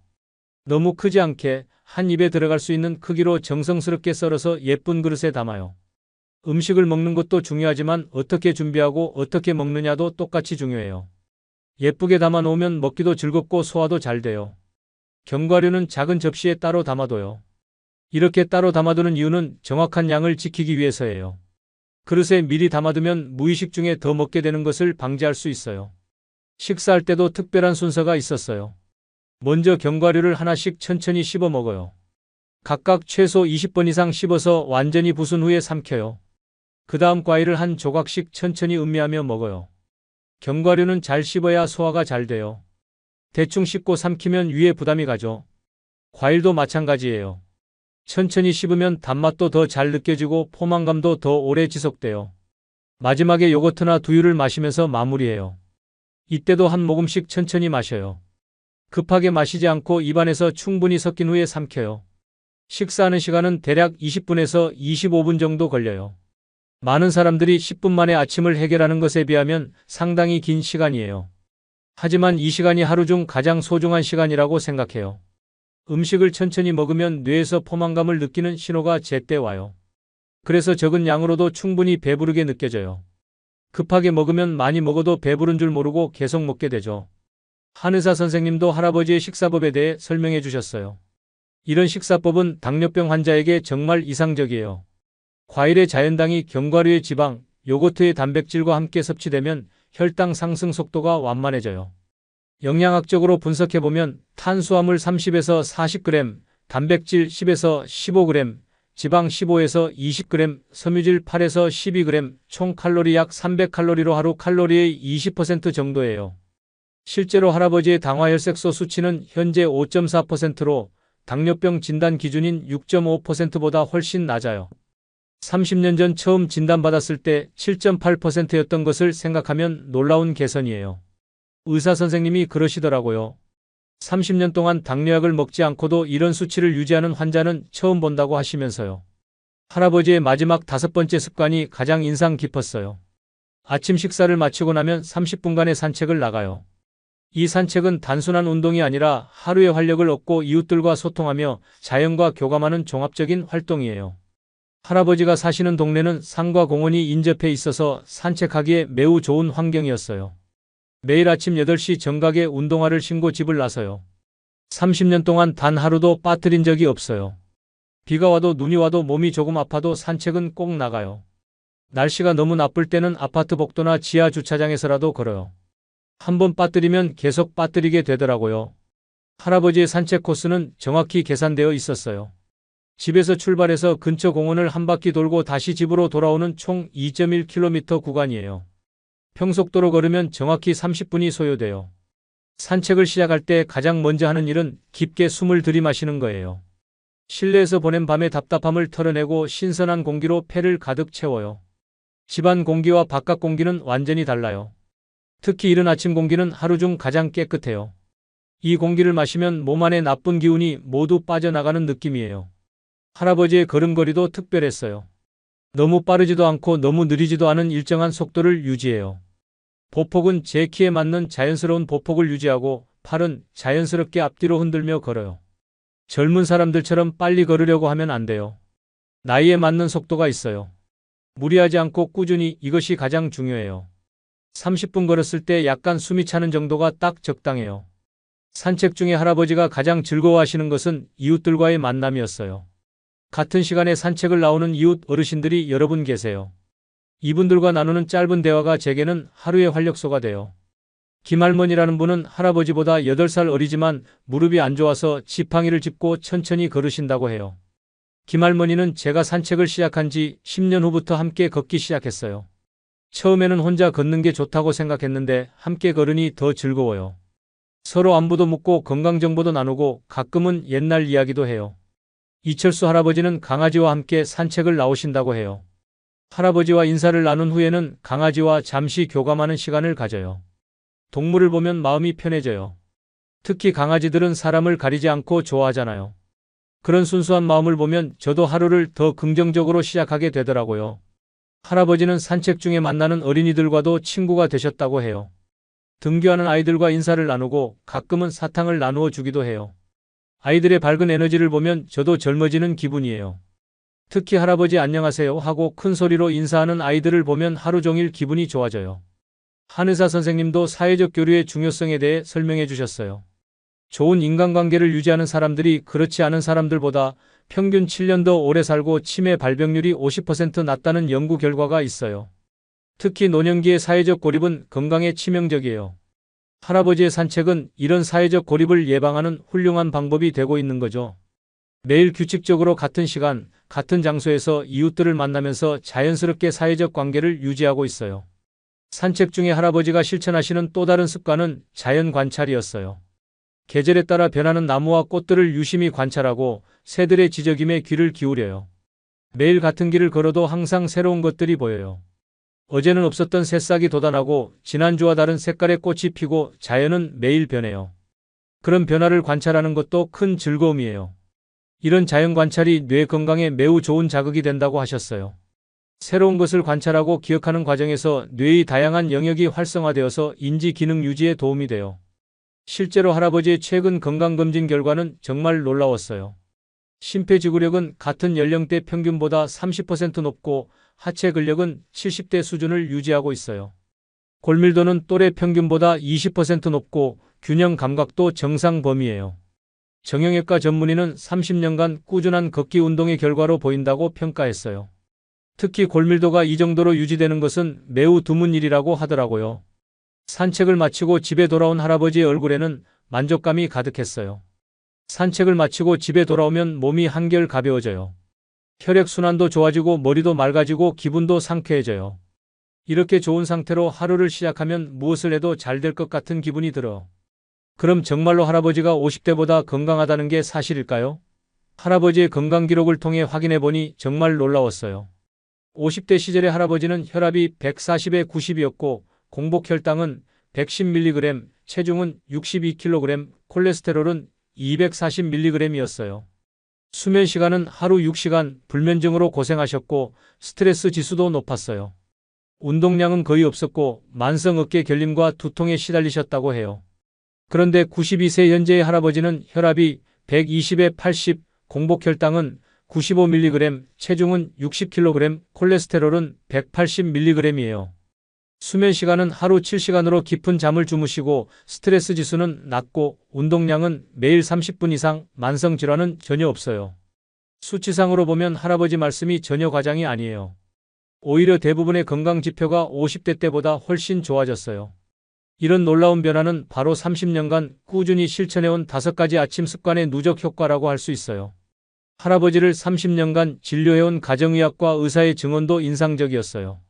너무 크지 않게 한 입에 들어갈 수 있는 크기로 정성스럽게 썰어서 예쁜 그릇에 담아요. 음식을 먹는 것도 중요하지만 어떻게 준비하고 어떻게 먹느냐도 똑같이 중요해요. 예쁘게 담아 놓으면 먹기도 즐겁고 소화도 잘 돼요. 견과류는 작은 접시에 따로 담아둬요. 이렇게 따로 담아두는 이유는 정확한 양을 지키기 위해서예요. 그릇에 미리 담아두면 무의식 중에 더 먹게 되는 것을 방지할 수 있어요. 식사할 때도 특별한 순서가 있었어요. 먼저 견과류를 하나씩 천천히 씹어 먹어요. 각각 최소 20번 이상 씹어서 완전히 부순 후에 삼켜요. 그 다음 과일을 한 조각씩 천천히 음미하며 먹어요. 견과류는 잘 씹어야 소화가 잘 돼요. 대충 씹고 삼키면 위에 부담이 가죠. 과일도 마찬가지예요. 천천히 씹으면 단맛도 더 잘 느껴지고 포만감도 더 오래 지속돼요. 마지막에 요거트나 두유를 마시면서 마무리해요. 이때도 한 모금씩 천천히 마셔요. 급하게 마시지 않고 입안에서 충분히 섞인 후에 삼켜요. 식사하는 시간은 대략 20분에서 25분 정도 걸려요. 많은 사람들이 10분 만에 아침을 해결하는 것에 비하면 상당히 긴 시간이에요. 하지만 이 시간이 하루 중 가장 소중한 시간이라고 생각해요. 음식을 천천히 먹으면 뇌에서 포만감을 느끼는 신호가 제때 와요. 그래서 적은 양으로도 충분히 배부르게 느껴져요. 급하게 먹으면 많이 먹어도 배부른 줄 모르고 계속 먹게 되죠. 한의사 선생님도 할아버지의 식사법에 대해 설명해 주셨어요. 이런 식사법은 당뇨병 환자에게 정말 이상적이에요. 과일의 자연당이 견과류의 지방, 요거트의 단백질과 함께 섭취되면 혈당 상승 속도가 완만해져요. 영양학적으로 분석해보면 탄수화물 30에서 40g, 단백질 10에서 15g, 지방 15에서 20g, 섬유질 8에서 12g, 총 칼로리 약 300칼로리로 하루 칼로리의 20% 정도예요. 실제로 할아버지의 당화혈색소 수치는 현재 5.4%로 당뇨병 진단 기준인 6.5%보다 훨씬 낮아요. 30년 전 처음 진단받았을 때 7.8%였던 것을 생각하면 놀라운 개선이에요. 의사 선생님이 그러시더라고요. 30년 동안 당뇨약을 먹지 않고도 이런 수치를 유지하는 환자는 처음 본다고 하시면서요. 할아버지의 마지막 5번째 습관이 가장 인상 깊었어요. 아침 식사를 마치고 나면 30분간의 산책을 나가요. 이 산책은 단순한 운동이 아니라 하루의 활력을 얻고 이웃들과 소통하며 자연과 교감하는 종합적인 활동이에요. 할아버지가 사시는 동네는 산과 공원이 인접해 있어서 산책하기에 매우 좋은 환경이었어요. 매일 아침 8시 정각에 운동화를 신고 집을 나서요. 30년 동안 단 하루도 빠뜨린 적이 없어요. 비가 와도 눈이 와도 몸이 조금 아파도 산책은 꼭 나가요. 날씨가 너무 나쁠 때는 아파트 복도나 지하 주차장에서라도 걸어요. 한번 빠뜨리면 계속 빠뜨리게 되더라고요. 할아버지의 산책 코스는 정확히 계산되어 있었어요. 집에서 출발해서 근처 공원을 한 바퀴 돌고 다시 집으로 돌아오는 총 2.1km 구간이에요. 평속도로 걸으면 정확히 30분이 소요돼요. 산책을 시작할 때 가장 먼저 하는 일은 깊게 숨을 들이마시는 거예요. 실내에서 보낸 밤의 답답함을 털어내고 신선한 공기로 폐를 가득 채워요. 집안 공기와 바깥 공기는 완전히 달라요. 특히 이른 아침 공기는 하루 중 가장 깨끗해요. 이 공기를 마시면 몸 안의 나쁜 기운이 모두 빠져나가는 느낌이에요. 할아버지의 걸음걸이도 특별했어요. 너무 빠르지도 않고 너무 느리지도 않은 일정한 속도를 유지해요. 보폭은 제 키에 맞는 자연스러운 보폭을 유지하고 팔은 자연스럽게 앞뒤로 흔들며 걸어요. 젊은 사람들처럼 빨리 걸으려고 하면 안 돼요. 나이에 맞는 속도가 있어요. 무리하지 않고 꾸준히, 이것이 가장 중요해요. 30분 걸었을 때 약간 숨이 차는 정도가 딱 적당해요. 산책 중에 할아버지가 가장 즐거워하시는 것은 이웃들과의 만남이었어요. 같은 시간에 산책을 나오는 이웃 어르신들이 여러 분 계세요. 이분들과 나누는 짧은 대화가 제게는 하루의 활력소가 돼요. 김할머니라는 분은 할아버지보다 8살 어리지만 무릎이 안 좋아서 지팡이를 짚고 천천히 걸으신다고 해요. 김할머니는 제가 산책을 시작한 지 10년 후부터 함께 걷기 시작했어요. 처음에는 혼자 걷는 게 좋다고 생각했는데 함께 걸으니 더 즐거워요. 서로 안부도 묻고 건강정보도 나누고 가끔은 옛날 이야기도 해요. 이철수 할아버지는 강아지와 함께 산책을 나오신다고 해요. 할아버지와 인사를 나눈 후에는 강아지와 잠시 교감하는 시간을 가져요. 동물을 보면 마음이 편해져요. 특히 강아지들은 사람을 가리지 않고 좋아하잖아요. 그런 순수한 마음을 보면 저도 하루를 더 긍정적으로 시작하게 되더라고요. 할아버지는 산책 중에 만나는 어린이들과도 친구가 되셨다고 해요. 등교하는 아이들과 인사를 나누고 가끔은 사탕을 나누어 주기도 해요. 아이들의 밝은 에너지를 보면 저도 젊어지는 기분이에요. 특히 할아버지 안녕하세요 하고 큰 소리로 인사하는 아이들을 보면 하루 종일 기분이 좋아져요. 한의사 선생님도 사회적 교류의 중요성에 대해 설명해 주셨어요. 좋은 인간관계를 유지하는 사람들이 그렇지 않은 사람들보다 평균 7년 더 오래 살고 치매 발병률이 50% 낮다는 연구 결과가 있어요. 특히 노년기의 사회적 고립은 건강에 치명적이에요. 할아버지의 산책은 이런 사회적 고립을 예방하는 훌륭한 방법이 되고 있는 거죠. 매일 규칙적으로 같은 시간, 같은 장소에서 이웃들을 만나면서 자연스럽게 사회적 관계를 유지하고 있어요. 산책 중에 할아버지가 실천하시는 또 다른 습관은 자연 관찰이었어요. 계절에 따라 변하는 나무와 꽃들을 유심히 관찰하고 새들의 지저김에 귀를 기울여요. 매일 같은 길을 걸어도 항상 새로운 것들이 보여요. 어제는 없었던 새싹이 돋아나고 지난주와 다른 색깔의 꽃이 피고 자연은 매일 변해요. 그런 변화를 관찰하는 것도 큰 즐거움이에요. 이런 자연 관찰이 뇌 건강에 매우 좋은 자극이 된다고 하셨어요. 새로운 것을 관찰하고 기억하는 과정에서 뇌의 다양한 영역이 활성화되어서 인지 기능 유지에 도움이 돼요. 실제로 할아버지의 최근 건강검진 결과는 정말 놀라웠어요. 심폐지구력은 같은 연령대 평균보다 30% 높고 하체 근력은 70대 수준을 유지하고 있어요. 골밀도는 또래 평균보다 20% 높고 균형 감각도 정상 범위예요. 정형외과 전문의는 30년간 꾸준한 걷기 운동의 결과로 보인다고 평가했어요. 특히 골밀도가 이 정도로 유지되는 것은 매우 드문 일이라고 하더라고요. 산책을 마치고 집에 돌아온 할아버지의 얼굴에는 만족감이 가득했어요. 산책을 마치고 집에 돌아오면 몸이 한결 가벼워져요. 혈액순환도 좋아지고 머리도 맑아지고 기분도 상쾌해져요. 이렇게 좋은 상태로 하루를 시작하면 무엇을 해도 잘 될 것 같은 기분이 들어. 그럼 정말로 할아버지가 50대보다 건강하다는 게 사실일까요? 할아버지의 건강 기록을 통해 확인해 보니 정말 놀라웠어요. 50대 시절의 할아버지는 혈압이 140에 90이었고 공복 혈당은 110mg, 체중은 62kg, 콜레스테롤은 240mg이었어요. 수면 시간은 하루 6시간, 불면증으로 고생하셨고 스트레스 지수도 높았어요. 운동량은 거의 없었고 만성 어깨 결림과 두통에 시달리셨다고 해요. 그런데 92세 현재의 할아버지는 혈압이 120에 80, 공복 혈당은 95mg, 체중은 60kg, 콜레스테롤은 180mg이에요. 수면 시간은 하루 7시간으로 깊은 잠을 주무시고 스트레스 지수는 낮고 운동량은 매일 30분 이상, 만성 질환은 전혀 없어요. 수치상으로 보면 할아버지 말씀이 전혀 과장이 아니에요. 오히려 대부분의 건강 지표가 50대 때보다 훨씬 좋아졌어요. 이런 놀라운 변화는 바로 30년간 꾸준히 실천해온 5가지 아침 습관의 누적 효과라고 할 수 있어요. 할아버지를 30년간 진료해온 가정의학과 의사의 증언도 인상적이었어요.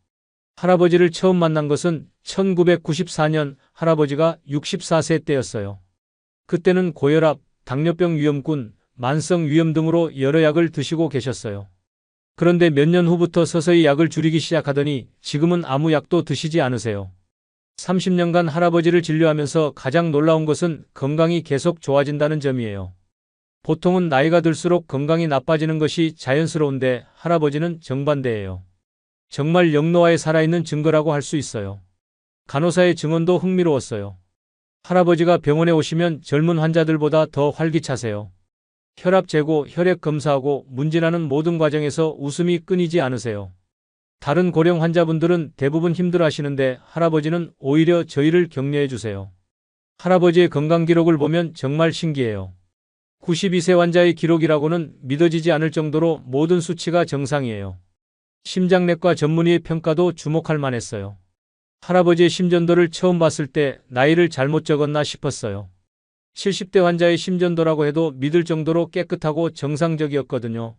할아버지를 처음 만난 것은 1994년 할아버지가 64세 때였어요. 그때는 고혈압, 당뇨병 위험군, 만성 위염 등으로 여러 약을 드시고 계셨어요. 그런데 몇 년 후부터 서서히 약을 줄이기 시작하더니 지금은 아무 약도 드시지 않으세요. 30년간 할아버지를 진료하면서 가장 놀라운 것은 건강이 계속 좋아진다는 점이에요. 보통은 나이가 들수록 건강이 나빠지는 것이 자연스러운데 할아버지는 정반대예요. 정말 영노화에 살아있는 증거라고 할 수 있어요. 간호사의 증언도 흥미로웠어요. 할아버지가 병원에 오시면 젊은 환자들보다 더 활기차세요. 혈압 재고, 혈액 검사하고 문진하는 모든 과정에서 웃음이 끊이지 않으세요. 다른 고령 환자분들은 대부분 힘들어하시는데 할아버지는 오히려 저희를 격려해 주세요. 할아버지의 건강 기록을 보면 정말 신기해요. 92세 환자의 기록이라고는 믿어지지 않을 정도로 모든 수치가 정상이에요. 심장내과 전문의의 평가도 주목할 만했어요. 할아버지의 심전도를 처음 봤을 때 나이를 잘못 적었나 싶었어요. 70대 환자의 심전도라고 해도 믿을 정도로 깨끗하고 정상적이었거든요.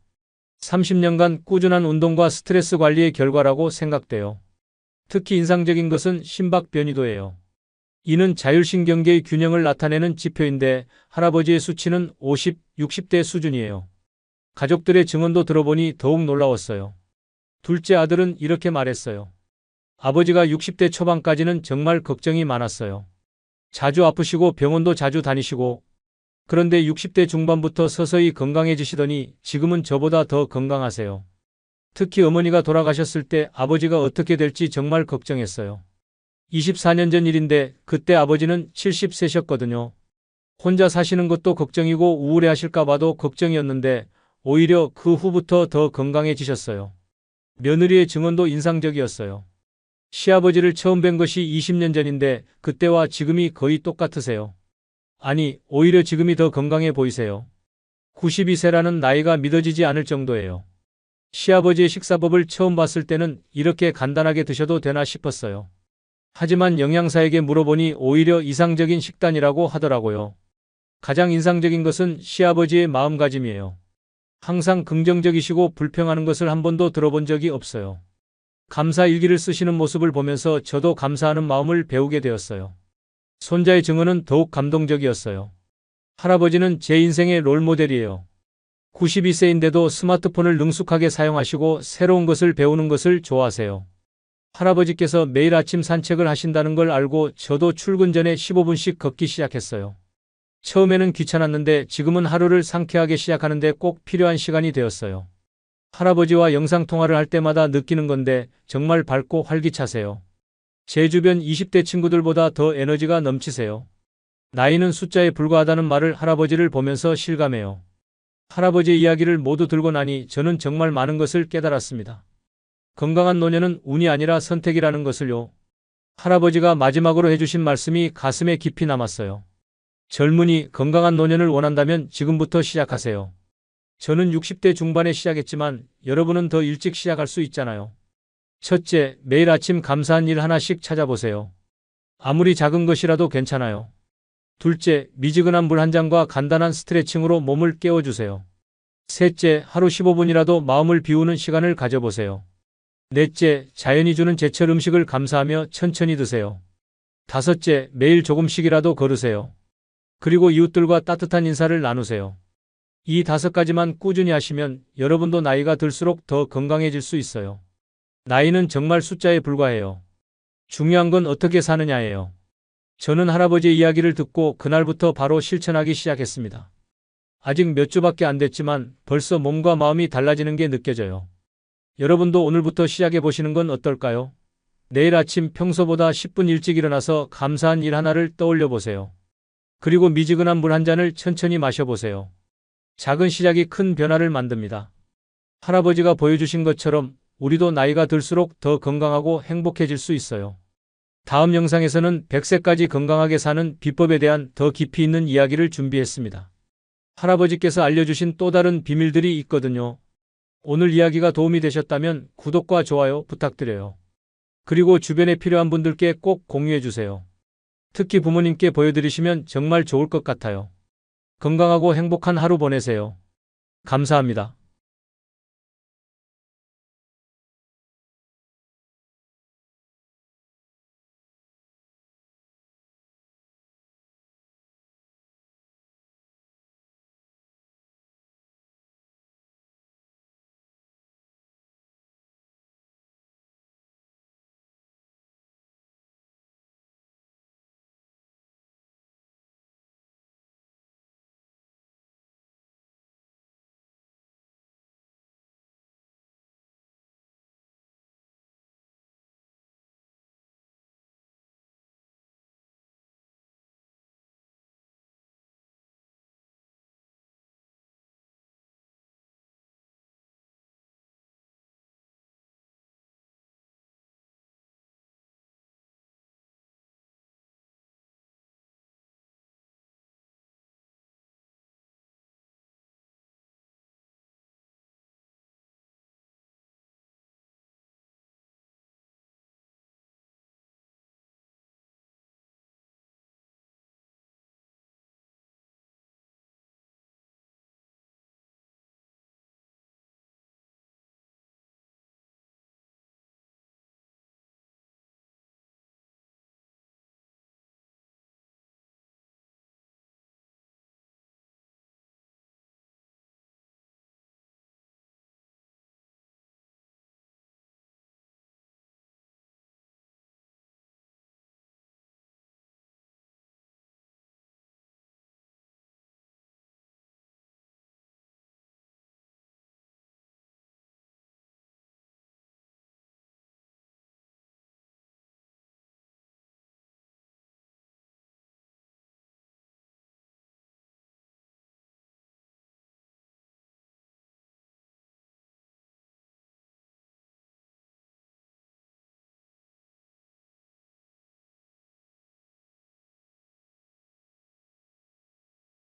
30년간 꾸준한 운동과 스트레스 관리의 결과라고 생각돼요. 특히 인상적인 것은 심박 변이도예요. 이는 자율신경계의 균형을 나타내는 지표인데 할아버지의 수치는 50, 60대 수준이에요. 가족들의 증언도 들어보니 더욱 놀라웠어요. 둘째 아들은 이렇게 말했어요. 아버지가 60대 초반까지는 정말 걱정이 많았어요. 자주 아프시고 병원도 자주 다니시고 그런데 60대 중반부터 서서히 건강해지시더니 지금은 저보다 더 건강하세요. 특히 어머니가 돌아가셨을 때 아버지가 어떻게 될지 정말 걱정했어요. 24년 전 일인데 그때 아버지는 70세셨거든요. 혼자 사시는 것도 걱정이고 우울해하실까 봐도 걱정이었는데 오히려 그 후부터 더 건강해지셨어요. 며느리의 증언도 인상적이었어요. 시아버지를 처음 뵌 것이 20년 전인데 그때와 지금이 거의 똑같으세요. 아니, 오히려 지금이 더 건강해 보이세요. 92세라는 나이가 믿어지지 않을 정도예요. 시아버지의 식사법을 처음 봤을 때는 이렇게 간단하게 드셔도 되나 싶었어요. 하지만 영양사에게 물어보니 오히려 이상적인 식단이라고 하더라고요. 가장 인상적인 것은 시아버지의 마음가짐이에요. 항상 긍정적이시고 불평하는 것을 한 번도 들어본 적이 없어요. 감사 일기를 쓰시는 모습을 보면서 저도 감사하는 마음을 배우게 되었어요. 손자의 증언은 더욱 감동적이었어요. 할아버지는 제 인생의 롤모델이에요. 92세인데도 스마트폰을 능숙하게 사용하시고 새로운 것을 배우는 것을 좋아하세요. 할아버지께서 매일 아침 산책을 하신다는 걸 알고 저도 출근 전에 15분씩 걷기 시작했어요. 처음에는 귀찮았는데 지금은 하루를 상쾌하게 시작하는 데 꼭 필요한 시간이 되었어요. 할아버지와 영상통화를 할 때마다 느끼는 건데 정말 밝고 활기차세요. 제 주변 20대 친구들보다 더 에너지가 넘치세요. 나이는 숫자에 불과하다는 말을 할아버지를 보면서 실감해요. 할아버지의 이야기를 모두 들고 나니 저는 정말 많은 것을 깨달았습니다. 건강한 노년은 운이 아니라 선택이라는 것을요. 할아버지가 마지막으로 해주신 말씀이 가슴에 깊이 남았어요. 젊은이, 건강한 노년을 원한다면 지금부터 시작하세요. 저는 60대 중반에 시작했지만 여러분은 더 일찍 시작할 수 있잖아요. 첫째, 매일 아침 감사한 일 하나씩 찾아보세요. 아무리 작은 것이라도 괜찮아요. 둘째, 미지근한 물 한 잔과 간단한 스트레칭으로 몸을 깨워주세요. 셋째, 하루 15분이라도 마음을 비우는 시간을 가져보세요. 넷째, 자연이 주는 제철 음식을 감사하며 천천히 드세요. 다섯째, 매일 조금씩이라도 걸으세요. 그리고 이웃들과 따뜻한 인사를 나누세요. 이 5가지만 꾸준히 하시면 여러분도 나이가 들수록 더 건강해질 수 있어요. 나이는 정말 숫자에 불과해요. 중요한 건 어떻게 사느냐예요. 저는 할아버지의 이야기를 듣고 그날부터 바로 실천하기 시작했습니다. 아직 몇 주밖에 안 됐지만 벌써 몸과 마음이 달라지는 게 느껴져요. 여러분도 오늘부터 시작해 보시는 건 어떨까요? 내일 아침 평소보다 10분 일찍 일어나서 감사한 일 하나를 떠올려 보세요. 그리고 미지근한 물 한 잔을 천천히 마셔보세요. 작은 시작이 큰 변화를 만듭니다. 할아버지가 보여주신 것처럼 우리도 나이가 들수록 더 건강하고 행복해질 수 있어요. 다음 영상에서는 100세까지 건강하게 사는 비법에 대한 더 깊이 있는 이야기를 준비했습니다. 할아버지께서 알려주신 또 다른 비밀들이 있거든요. 오늘 이야기가 도움이 되셨다면 구독과 좋아요 부탁드려요. 그리고 주변에 필요한 분들께 꼭 공유해주세요. 특히 부모님께 보여드리시면 정말 좋을 것 같아요. 건강하고 행복한 하루 보내세요. 감사합니다.